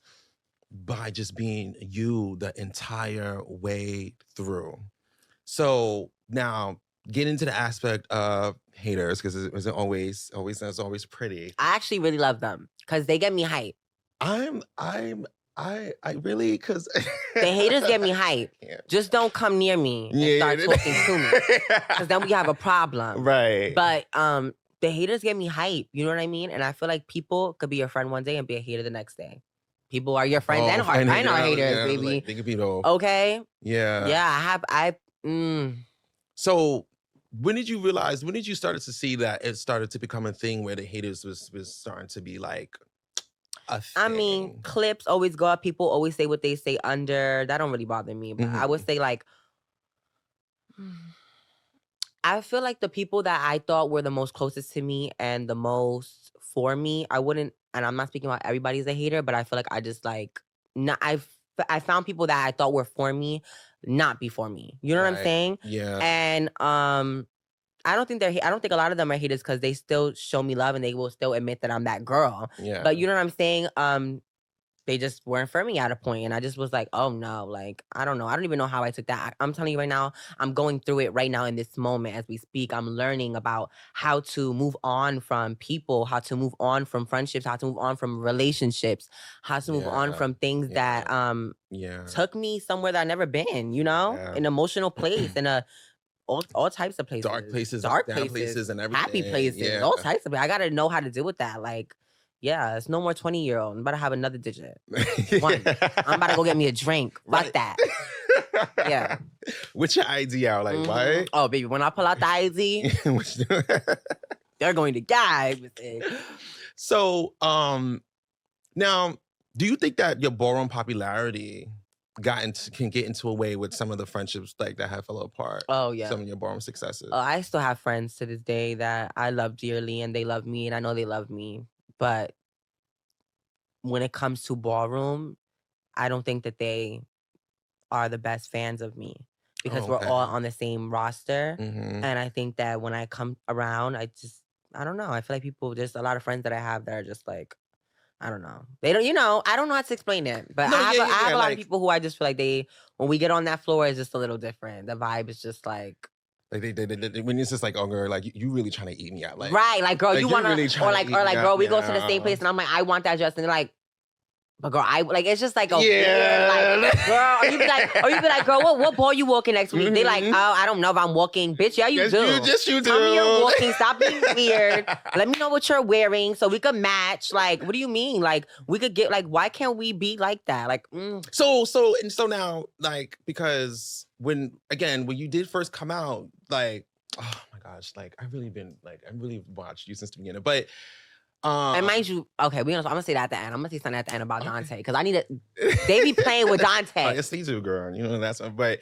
by just being you the entire way through. So now get into the aspect of haters because it wasn't always pretty. I actually really love them because they get me hype. I really because The haters get me hype. Yeah. Just don't come near me and start talking to me because then we have a problem. Right. But the haters get me hype. You know what I mean? And I feel like people could be your friend one day and be a hater the next day. People are your friends and our haters, baby. Like, they could be though. Okay. Yeah. Yeah. So when did you start to see that it started to become a thing where the haters was starting to be like a thing? I mean, clips always go up. People always say what they say under. That don't really bother me. But I would say like, I feel like the people that I thought were the most closest to me and the most for me, and I'm not speaking about everybody's a hater, but I feel like I just like, I found people that I thought were for me, not be for me. You know what I'm saying? Yeah. And I don't think a lot of them are haters because they still show me love and they will still admit that I'm that girl. Yeah. But you know what I'm saying? they just weren't for me at a point. And I just was like, oh no, like, I don't know. I don't even know how I took that. I'm telling you right now, I'm going through it right now in this moment as we speak. I'm learning about how to move on from people, how to move on from friendships, how to move on from relationships, how to move on Yeah. from things that Yeah. took me somewhere that I've never been, you know? Yeah. An emotional place and all types of places. Dark places, Dark down places and everything. happy places, Yeah. all types of places. I gotta know how to deal with that. Like, yeah, it's no more 20-year-old. I'm about to have another digit. One. I'm about to go get me a drink. Fuck Right. that. Yeah. With your ID out, like, what? Oh, baby, when I pull out the ID, they're going to die with it. So, now, do you think that your ballroom popularity can get into a way with some of the friendships like that have fell apart? Oh, yeah. Some of your ballroom successes. I still have friends to this day that I love dearly and they love me and I know they love me. But when it comes to ballroom, I don't think that they are the best fans of me because we're all on the same roster. Mhm. And I think that when I come around, I don't know. I feel like there's a lot of friends that I have that are just like, I don't know. They don't, I don't know how to explain it. But No, I have a lot like, of people who I just feel like when we get on that floor, it's just a little different. The vibe is just like. Like they when it's just like, oh girl, like you really trying to eat me out, like right, like girl, like, you you're wanna, really trying or to like, eat or like, me girl, out, we go to the same place, and I'm like, I want that dress, and they're like, but girl, I like, it's just like a weird, like, girl, or you be like, girl, what ball you walking next week? They like, oh, I don't know if I'm walking, bitch. Yeah, you do. Yes, you do. Tell me you're walking. Stop being weird. Let me know what you're wearing so we could match. Like, what do you mean? Like, we could get like, why can't we be like that? Like, So now, like, because when you did first come out, like, oh my gosh, like I really watched you since the beginning, but and mind you, okay, I'm gonna say that at the end. I'm gonna say something at the end about Dante because I need to. They be playing with Dante. Oh, yes, they do, girl. You know that's but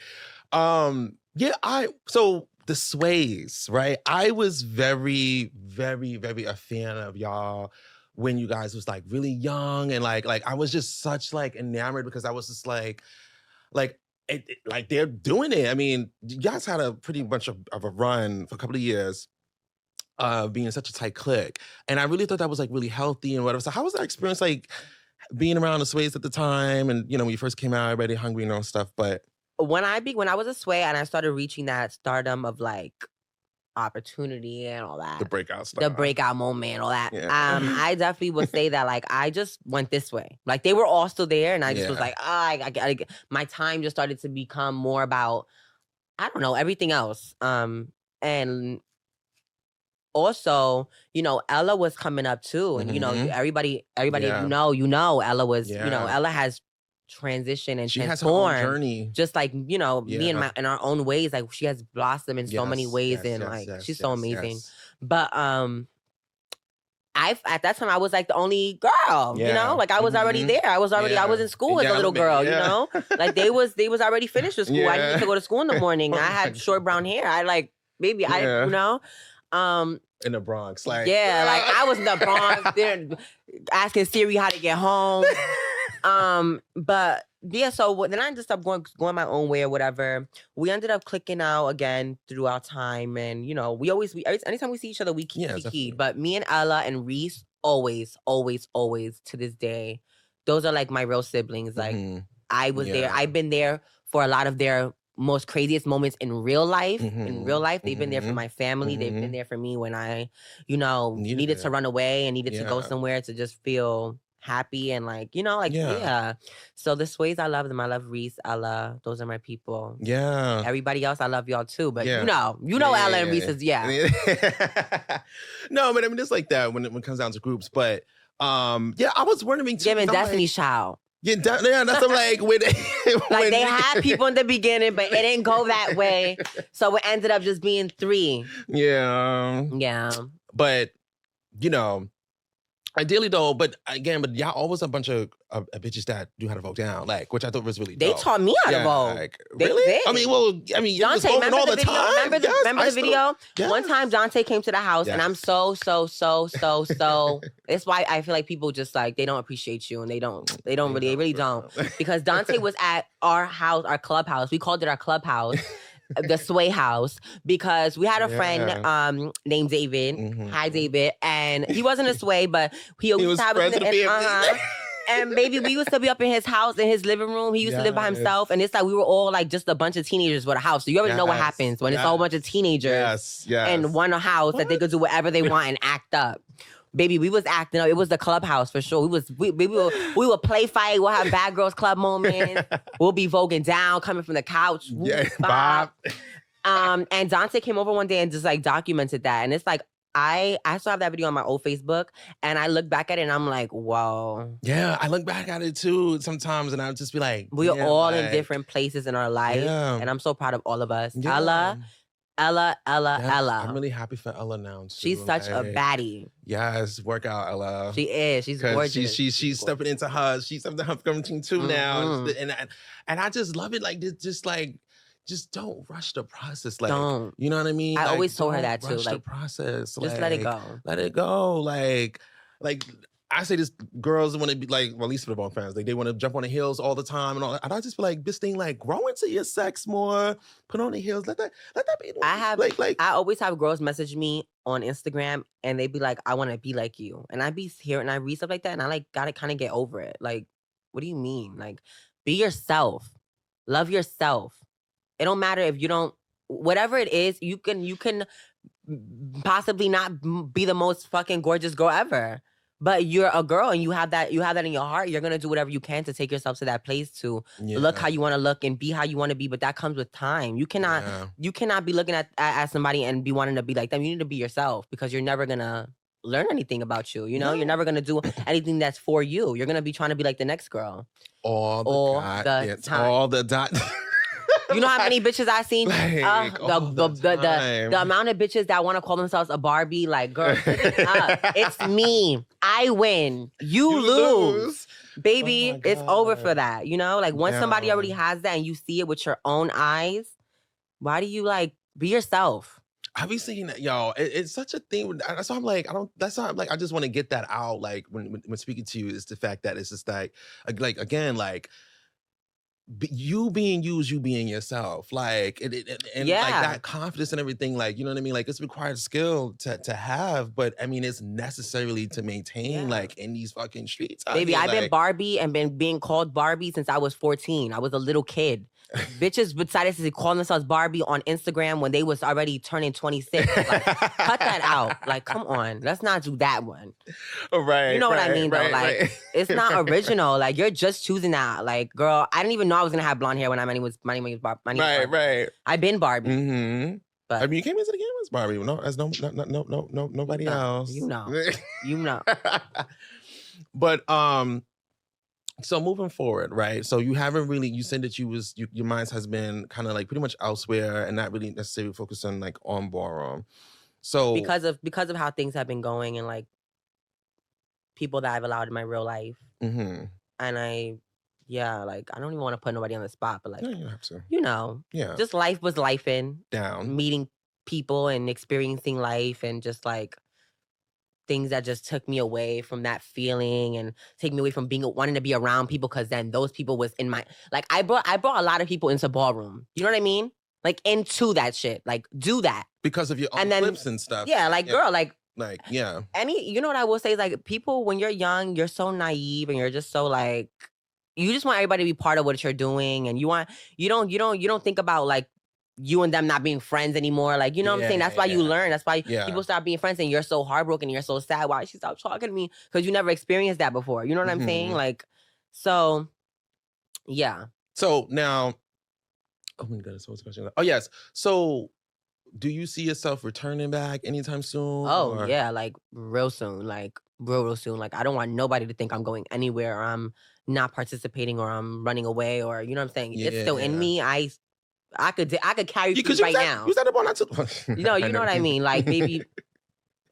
so the sways, right? I was very, very, very a fan of y'all when you guys was like really young and like I was just such like enamored because I was just like like they're doing it. I mean, you guys had a pretty much of a run for a couple of years. Being such a tight clique. And I really thought that was like really healthy and whatever. So how was that experience like being around the Sways at the time? And when you first came out, everybody hungry and all stuff. But when I was a Sway and I started reaching that stardom of like opportunity and all that. The breakout stuff. The breakout moment and all that. Yeah. I definitely would say that like I just went this way. Like they were all still there and I just was like, my time just started to become more about, I don't know, everything else. And also, Ella was coming up too. And, everybody, Ella was, Ella has transitioned and she has transformed. her own journey. Just like, me and in our own ways. Like she has blossomed in so many ways she's so amazing. Yes. But at that time I was like the only girl, like I was already there. I was in school as a little girl, like they was already finished with school. Yeah. I needed to go to school in the morning. I had short brown hair. In the Bronx, like I was in the Bronx there asking Siri how to get home. But yeah, so then I ended up going my own way or whatever. We ended up clicking out again throughout time, and anytime we see each other, we keep keyed. But me and Ella and Reese always to this day, those are like my real siblings. Like I was there. I've been there for a lot of their most craziest moments in real life. In real life, they've been there for my family. They've been there for me when I, needed to run away and needed to go somewhere to just feel happy and So the Sways, I love them. I love Reese, Ella. Those are my people. Yeah. Everybody else, I love y'all too. But Ella and Reese is No, but I mean it's like that when it comes down to groups. But I was wondering too. Giving Destiny's Child. Yeah, that's what I'm like when they had people in the beginning, but it didn't go that way. So it ended up just being 3. Yeah. Yeah. But ideally though, but y'all always a bunch of bitches that do how to vote down, like, which I thought was really dope. They taught me how to vote. Like, they really? Did. I mean, Dante, remember all the video? time. Remember the video? Yes. One time Dante came to the house and I'm so. It's why I feel like people just like, they don't appreciate you and they really don't. Because Dante was at our house, our clubhouse. We called it our clubhouse. The Sway house, because we had a friend named David. Hi, David. And he wasn't a Sway, but he was friends with the family. And baby, we used to be up in his house, in his living room. He used to live by himself. And it's like we were all like just a bunch of teenagers with a house. So you already know what happens when it's a whole bunch of teenagers in one house that they could do whatever they want and act up. Baby, we was acting up. It was the clubhouse for sure. We would play fight. We'll have bad girls club moments. We'll be voguing down, coming from the couch. Bob. And Dante came over one day and just like documented that. And it's like, I still have that video on my old Facebook, and I look back at it and I'm like, whoa. Yeah, I look back at it too sometimes, and I'll just be like, we're all in different places in our life, and I'm so proud of all of us. Yeah. Ella. I'm really happy for Ella now too. She's such a baddie. Yes, work out, Ella. She is. She's gorgeous. She's stepping into her. She's something her coming too now, and I just love it. Like just don't rush the process. Like, don't. You know what I mean? I always told her that too. Rush the process. Just let it go. Let it go. Like I say this, girls want to be like, well, at least for the Bone fans, like they want to jump on the heels all the time and all that. And I just feel like this thing, like, grow into your sex more, put on the heels, let that be. I always have girls message me on Instagram and they be like, I want to be like you. And I be here and I read stuff like that and I like gotta kind of get over it. Like, what do you mean? Like, be yourself. Love yourself. It don't matter if you don't, whatever it is, you can possibly not be the most fucking gorgeous girl ever. But you're a girl and you have that in your heart. You're gonna do whatever you can to take yourself to that place to look how you want to look and be how you want to be. But that comes with time. You cannot be looking at somebody and be wanting to be like them. You need to be yourself because you're never gonna learn anything about you. You know, you're never gonna do anything that's for you. You're gonna be trying to be like the next girl all the time. You know how many bitches I seen? Like, the amount of bitches that want to call themselves a Barbie, like, girl, it's me. I win. You lose. Baby, it's over for that. You know? Like, once somebody already has that and you see it with your own eyes, why do you, like, be yourself? I be seeing that, y'all. It's such a thing. That's why I'm like, I just want to get that out. Like, when speaking to you, is the fact that it's just like again, like, you being you being yourself, like and like that confidence and everything, like, you know what I mean, like it's required skill to have, but I mean it's necessarily to maintain like in these fucking streets. Baby, I've been Barbie and been being called Barbie since I was 14. I was a little kid. Bitches decided to call themselves Barbie on Instagram when they was already turning 26. Like, cut that out. Like, come on. Let's not do that one. Right. You know what I mean, though? Like, it's not original. Like, you're just choosing that. Like, girl, I didn't even know I was going to have blonde hair when my name was Barbie. Right. I've been Barbie. Mm-hmm. But I mean, you came into the game as Barbie. No, as nobody else. You know. But, so moving forward, right? So you haven't really, you said that your mind has been kind of like pretty much elsewhere and not really necessarily focusing like on Ballroom. So because of how things have been going and like people that I've allowed in my real life. Mm-hmm. And like, I don't even want to put nobody on the spot, but like, no, you don't have to. You know, just life was lifing. Down. Meeting people and experiencing life and just like, things that just took me away from that feeling and take me away from wanting to be around people, because then those people was in my, like, I brought a lot of people into Ballroom. You know what I mean? Like, into that shit. Like, do that. Because of your own clips and stuff. Yeah, like, girl, like, yeah. You know what I will say is, like, people, when you're young, you're so naive and you're just so, like, you just want everybody to be part of what you're doing, and you don't think about, like, you and them not being friends anymore. Like, you know what I'm saying? That's why you learn. That's why people start being friends and you're so heartbroken and you're so sad. Why she stopped talking to me? Because you never experienced that before. You know what I'm saying? Like, so, yeah. So now, oh my goodness, what was the question? Oh, yes. So do you see yourself returning back anytime soon? Oh, yeah, like real soon. Like, real soon. Like, I don't want nobody to think I'm going anywhere or I'm not participating or I'm running away or, you know what I'm saying? It's still in me. I could carry you right now. You said it on that too. You know what I mean? Like, baby,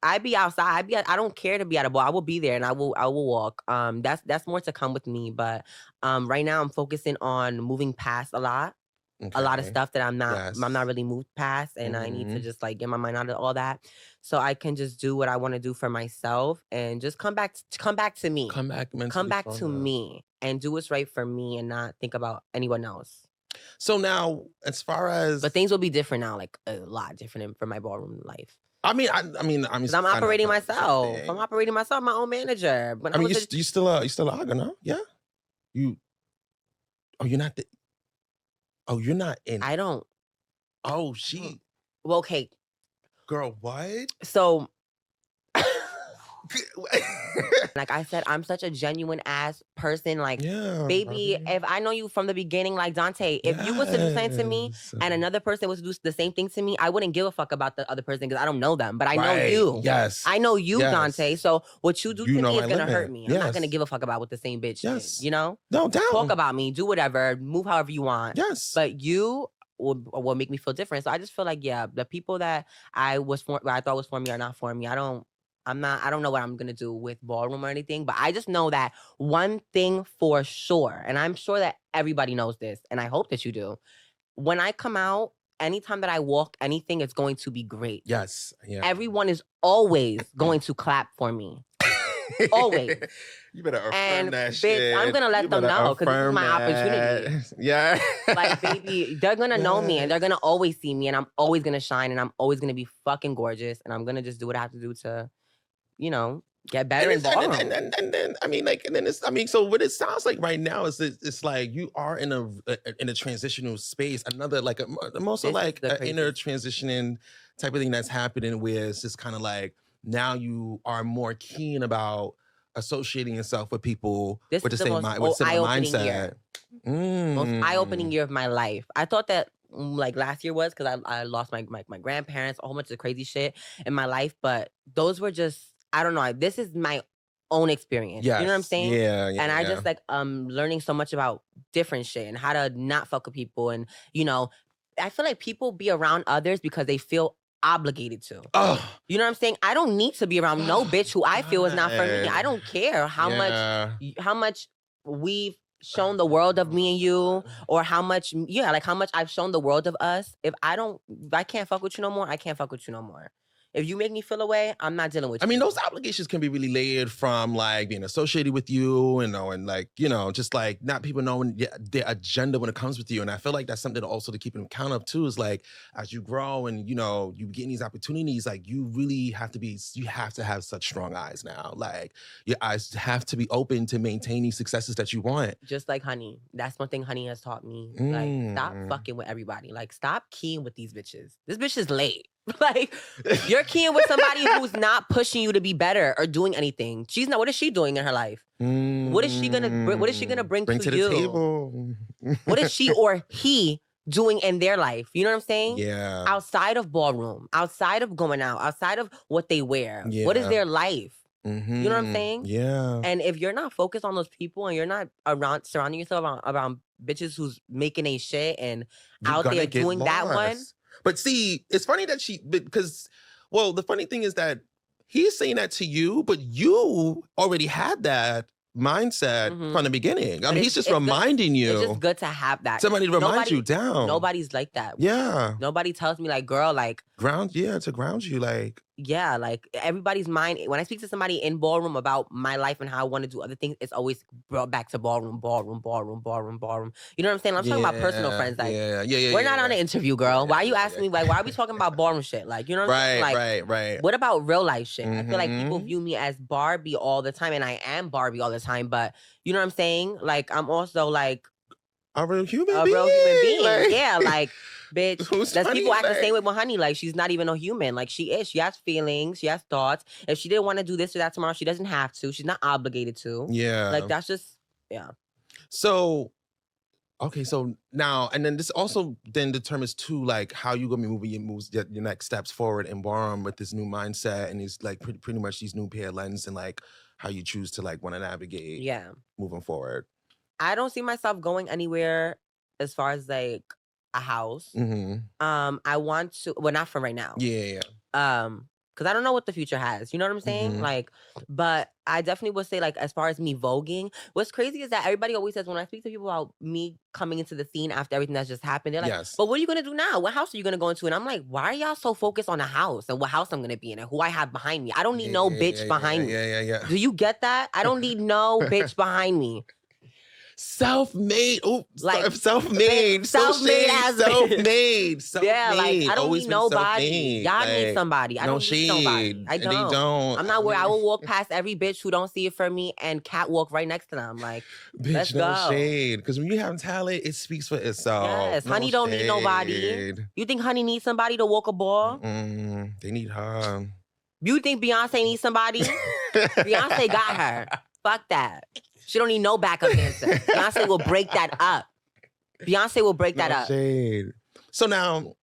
I be outside. I don't care to be at a ball. I will be there and I will walk. That's more to come with me. But right now I'm focusing on moving past a lot of stuff that I'm not really moved past, and I need to just like get my mind out of all that, so I can just do what I want to do for myself and just come back to me. Come back to me and do what's right for me and not think about anyone else. So now, as far as... But things will be different now, like a lot different for my Ballroom life. I mean, I'm Because I'm operating myself. I'm operating myself, my own manager. But I mean, you still an Aga, no? Yeah. You're not the. Oh, you're not in. I don't. Oh, she. Well, okay. Girl, what? So. Like I said, I'm such a genuine ass person. Like, baby, if I know you from the beginning, like Dante, if you was to do something to me and another person was to do the same thing to me, I wouldn't give a fuck about the other person because I don't know them. But I know you. Yes. I know you, Dante. So what you do to me is gonna hurt me. Yes. I'm not gonna give a fuck about what the same bitch did. You know? No doubt. Talk about me, do whatever, move however you want. Yes. But you will make me feel different. So I just feel like, yeah, the people that I thought was for me are not for me. I don't know what I'm gonna do with Ballroom or anything, but I just know that one thing for sure, and I'm sure that everybody knows this, and I hope that you do. When I come out, anytime that I walk anything, it's going to be great. Yes. Yeah. Everyone is always going to clap for me. Always. You better affirm that bitch, shit. I'm gonna let them know because this is my opportunity. Yeah. Like, baby, they're gonna know me and they're gonna always see me and I'm always gonna shine and I'm always gonna be fucking gorgeous and I'm gonna just do what I have to do to, you know, get better in Ballroom. And then I mean, like, and then it's, I mean, so what it sounds like right now is it's like you are in a transitional space, another like also like an inner transitioning type of thing that's happening where it's just kind of like now you are more keen about associating yourself with people with the same mindset. Most eye-opening year of my life. I thought that like last year was because I lost my grandparents, a whole bunch of crazy shit in my life, but those were just, I don't know. This is my own experience. Yes. You know what I'm saying? Yeah. And I just like learning so much about different shit and how to not fuck with people. And, you know, I feel like people be around others because they feel obligated to. Oh. You know what I'm saying? I don't need to be around no bitch who I feel is not for me. I don't care how much we've shown the world of me and you, or how much I've shown the world of us. If I can't fuck with you no more, I can't fuck with you no more. If you make me feel away, I'm not dealing with you. I mean, those obligations can be really layered from like being associated with you, and like, you know, just like not people knowing their agenda when it comes with you. And I feel like that's something also to keep in account of too, is like, as you grow and, you know, you get these opportunities, like you really have to have such strong eyes now. Like your eyes have to be open to maintain these successes that you want. Just like Honey. That's one thing Honey has taught me. Like, stop fucking with everybody. Like, stop keying with these bitches. This bitch is late. Like, you're keying with somebody who's not pushing you to be better or doing anything. She's not. What is she doing in her life? What is she gonna bring to the you? Table? What is she or he doing in their life? You know what I'm saying? Yeah. Outside of Ballroom, outside of going out, outside of what they wear. Yeah. What is their life? You know what I'm saying? Yeah. And if you're not focused on those people and you're not surrounding yourself around bitches who's making a shit and out there doing that one. But see, it's funny that the funny thing is that he's saying that to you, but you already had that mindset from the beginning. I mean, he's just reminding you. It's just good to have that. Somebody to remind you down. Nobody's like that. Yeah. Nobody tells me like, girl, like. To ground you, like. Yeah, like everybody's mind. When I speak to somebody in Ballroom about my life and how I want to do other things, it's always brought back to Ballroom. You know what I'm saying? I'm talking about personal friends. Like, we're not on an interview, girl. Why are you asking me? Like, why are we talking about Ballroom shit? Like, you know what I'm saying? Like, right. What about real life shit? I feel like people view me as Barbie all the time, and I am Barbie all the time. But you know what I'm saying? Like, I'm also like a real human being. Like, yeah, like. Bitch, that's people act the same way with Honey. Like, she's not even a human. Like, she is. She has feelings. She has thoughts. If she didn't want to do this or that tomorrow, she doesn't have to. She's not obligated to. Yeah. Like, that's just, yeah. So, okay, so now, and then this also then determines too, like, how you gonna be moving your next steps forward in Ballroom with this new mindset and these, like, pretty much these new pair of lenses and, like, how you choose to, like, want to navigate moving forward. I don't see myself going anywhere as far as, like, a house. I want to, well, not for right now. Yeah. Because I don't know what the future has. You know what I'm saying? Like, but I definitely would say, like, as far as me voguing, what's crazy is that everybody always says when I speak to people about me coming into the scene after everything that's just happened, they're like, but what are you gonna do now? What house are you gonna go into? And I'm like, why are y'all so focused on a house and what house I'm gonna be in and who I have behind me? I don't need no bitch behind me. Yeah. Do you get that? I don't need no bitch behind me. Self-made. Oh, Like, self-made. self-made as self-made. Yeah, like, I don't Always need been nobody. self-made. Y'all need Like, somebody. I no don't need nobody. shade. I And they don't. don't. I'm not worried. I mean, will walk past every bitch who don't see it for me and catwalk right next to them. Like, bitch, let's no go. shade. Because when you have talent, it speaks for itself. Yes, No Honey don't need nobody. shade. You think Honey needs somebody to walk a ball? They need her. You think Beyonce needs somebody? Beyonce got her. Fuck that. She don't need no backup dancer. Beyonce will break that up. Beyonce will break that No up. shade. So now,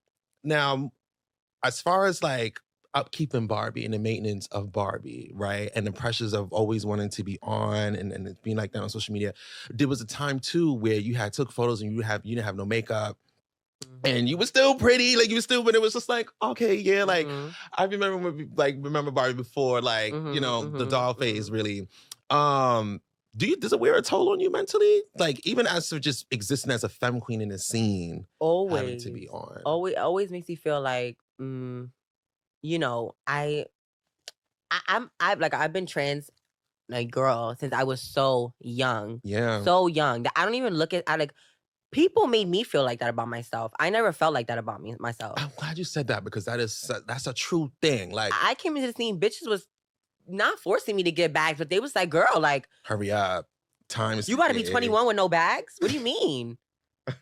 as far as like upkeeping Barbie and the maintenance of Barbie, right? And the pressures of always wanting to be on and it being like that on social media, there was a time too where you had took photos and you didn't have no makeup. And you were still pretty, like you were still, but it was just like, okay, yeah, like I remember Barbie before, like, the doll phase really. Does it wear a toll on you mentally? Like, even as for just existing as a femme queen in the scene, having to be on. Always makes me feel like, I've been trans, like, girl, since I was so young. Yeah. So young that I don't even look at, people made me feel like that about myself. I never felt like that about myself. I'm glad you said that because that's a true thing. Like, I came into the scene, bitches was not forcing me to get bags, but they was like, girl, like, hurry up. Time is you gotta be 21 with no bags? What do you mean?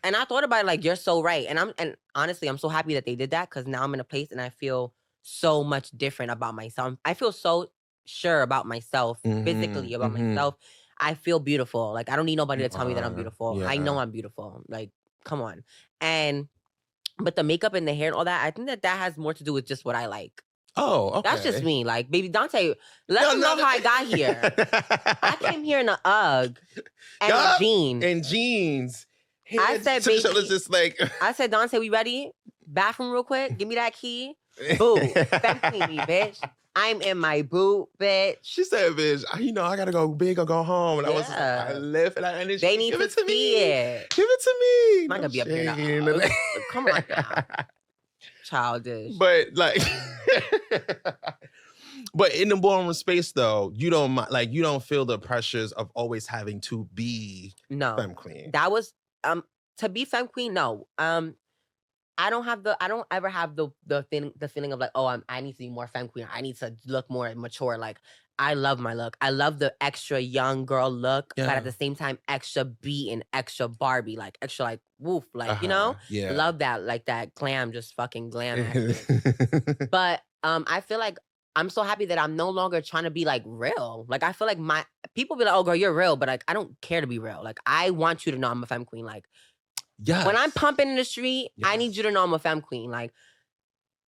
And I thought about it like, you're so right. And honestly, I'm so happy that they did that because now I'm in a place and I feel so much different about myself. I feel so sure about myself, physically about myself. I feel beautiful. Like, I don't need nobody to tell me that I'm beautiful. Yeah. I know I'm beautiful. Like, come on. But the makeup and the hair and all that, I think that has more to do with just what I like. Oh, okay. That's just me. Like, baby Dante, let them know how I got here. I came here in an UGG and a jean. And jeans. I said, baby, just like... I said, Dante, we ready? Bathroom real quick. Give me that key. Boo. Femme queen me, bitch. I'm in my boot, bitch. She said, bitch, I gotta go big or go home. And I was just like, I lift and I energy. They need Give to it to me. see it. Give it to me. I'm not gonna be up here now. Come on now. Childish. But like, but in the ballroom space though, you don't feel the pressures of always having to be femme queen. That was to be femme queen. No, I don't ever have the feeling of like, oh, I need to be more femme queen. I need to look more mature. Like, I love my look. I love the extra young girl look, but at the same time, extra beat and extra Barbie, like extra like woof, like Yeah. love that, like that glam, just fucking glam. But I feel like I'm so happy that I'm no longer trying to be like real. Like, I feel like my people be like, oh girl, you're real, but like I don't care to be real. Like, I want you to know I'm a femme queen. Like, when I'm pumping in the street, I need you to know I'm a femme queen. Like,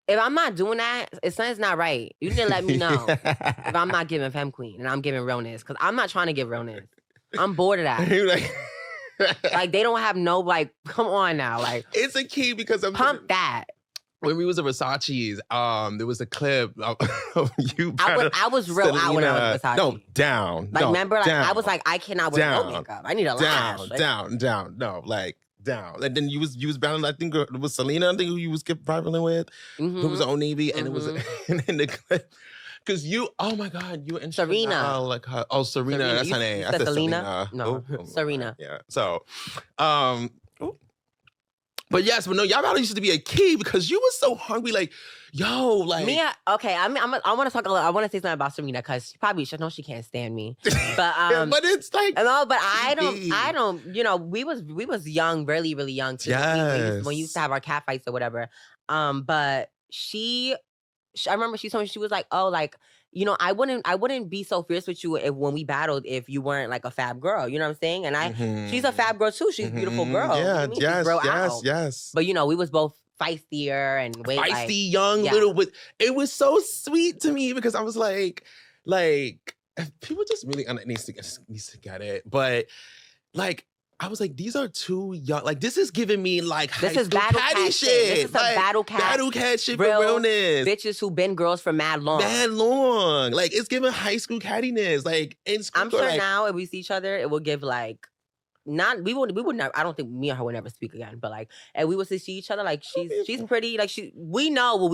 if I'm not doing that, something's not right. You need to let me know if I'm not giving femme queen and I'm giving realness. Because I'm not trying to give realness. I'm bored of that. Like, they don't have no, like, come on now. Like, it's a key because I'm pump that. When we was at Versace's, there was a clip of you. I was real out when I was at Versace. No, down. Like, no, remember, like, down, I was like, I cannot wear no makeup. I need a lash. Down. No, like, down. And then you was bound, I think it was Selena, I think who you was traveling with, who was on Navy, and it was in the clip. Because oh my God, you and Serena. Like her, Serena, that's her name. I said Selena? No, oh Serena. Yeah. So, but yes, but no, y'all about used to be a key because you was so hungry, like, yo, like Mia. Okay, I want to talk a little. I want to say something about Serena because she knows she can't stand me. But but it's like no, but I don't. You know, we was young, really, really young. Too. Yes. When we used to have our cat fights or whatever. But I remember she told me, she was like, oh, like, you know, I wouldn't be so fierce with you when we battled if you weren't like a fab girl. You know what I'm saying? And she's a fab girl too. She's a beautiful girl. Yeah, you know yes. But you know, we was both feistier and feisty, young, little. With it was so sweet to me because I was like people just really needs to get it, but like. I was like, these are too young. Like, this is giving me like this is battle cat shit. This is some battle cat shit for realness. Bitches who been girls for mad long. Like, it's giving high school cattiness. Like, in school, I'm sure now if we see each other, it will give like we would never. I don't think me and her would never speak again. But like, and we would see each other. Like, she's pretty. Like, we know what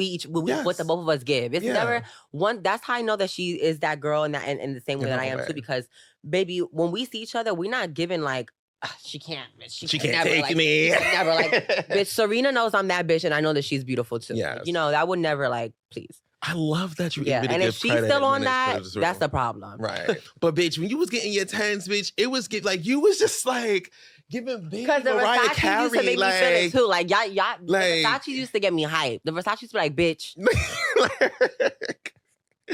what the both of us give. It's never one. That's how I know that she is that girl in the same way that I am too. Because baby, when we see each other, we're not giving like she can't, bitch. She can't never, take like, me. she can never, like, bitch, Serena knows I'm that bitch, and I know that she's beautiful, too. Yes. Like, you know, that would never, like, please. I love that you Yeah, able to and give if she's credit still on when it's that, true. that's the problem. Right. But bitch, when you was getting your tens, bitch, it was like you was just like giving big Because the Mariah Versace Carey, used to make me feel it too. Like, y'all, the like- Versace used to get me hyped. The Versace used to be like, bitch, like,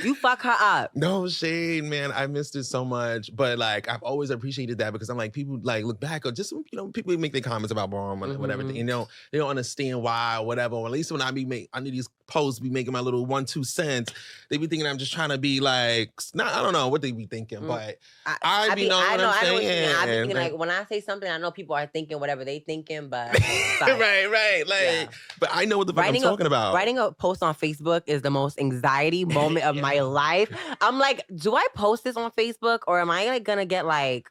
you fuck her up. no shade, man. I missed it so much. But like I've always appreciated that because I'm like, people like look back or just, you know, people make their comments about Ballroom or whatever. Mhm. You know, they don't understand why or whatever. Or at least when I need these posts be making my little 1-2 cents, they be thinking I'm just trying to be like, I don't know what they be thinking, but I know what I'm saying. I know what you mean. I be thinking, like, when I say something, I know people are thinking whatever they thinking, but right. Like, Yeah. but I know what the fuck I'm talking about. Writing a post on Facebook is the most anxiety moment of my life. I'm like, do I post this on Facebook or am I like gonna get like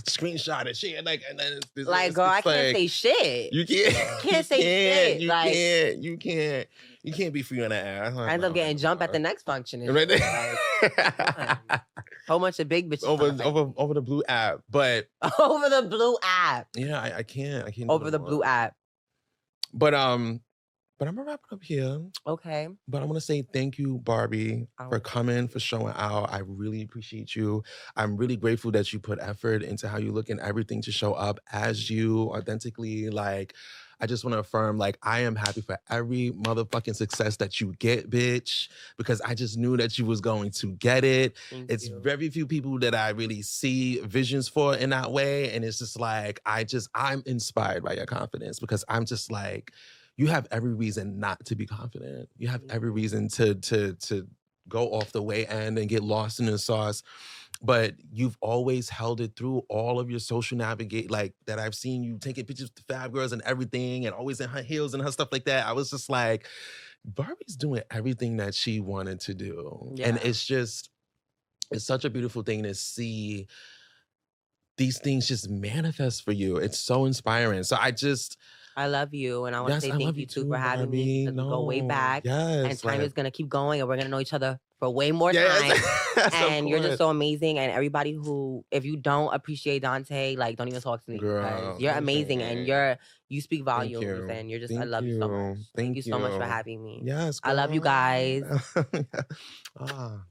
screenshot it, shit, like, and then it's like, girl, I can't say shit. You can't say shit. You can't be free on that ass. I end up getting jumped at the next function. And right shit. there. Whole bunch of big bitches over the blue app, but over the blue app. yeah, I can't do Over no the more. blue app. But I'm gonna wrap it up here. Okay. But I want to say thank you, Barbie, for Oh. coming, for showing out. I really appreciate you. I'm really grateful that you put effort into how you look and everything to show up as you authentically. Like, I just want to affirm, like, I am happy for every motherfucking success that you get, bitch, because I just knew that you was going to get it. It's very few people that I really see visions for in that way. And it's just like, I'm inspired by your confidence because I'm just like, you have every reason not to be confident. You have every reason to go off the way end and get lost in the sauce. But you've always held it through all of your social navigate, like that I've seen you taking pictures with the Fab Girls and everything and always in her heels and her stuff like that. I was just like, Barbie's doing everything that she wanted to do. Yeah. And it's such a beautiful thing to see these things just manifest for you. It's so inspiring. So I love you, and I want to say thank you too for having me. We go way back, and time is gonna keep going, and we're gonna know each other for way more time. And you're just so amazing. And everybody who, if you don't appreciate Dante, like, don't even talk to me. Girl, you're amazing, and you speak Thank volumes, you. and you're just, Thank I love you so much. Thank you so much for you. having me. Yes, I love you girl. guys. Ah.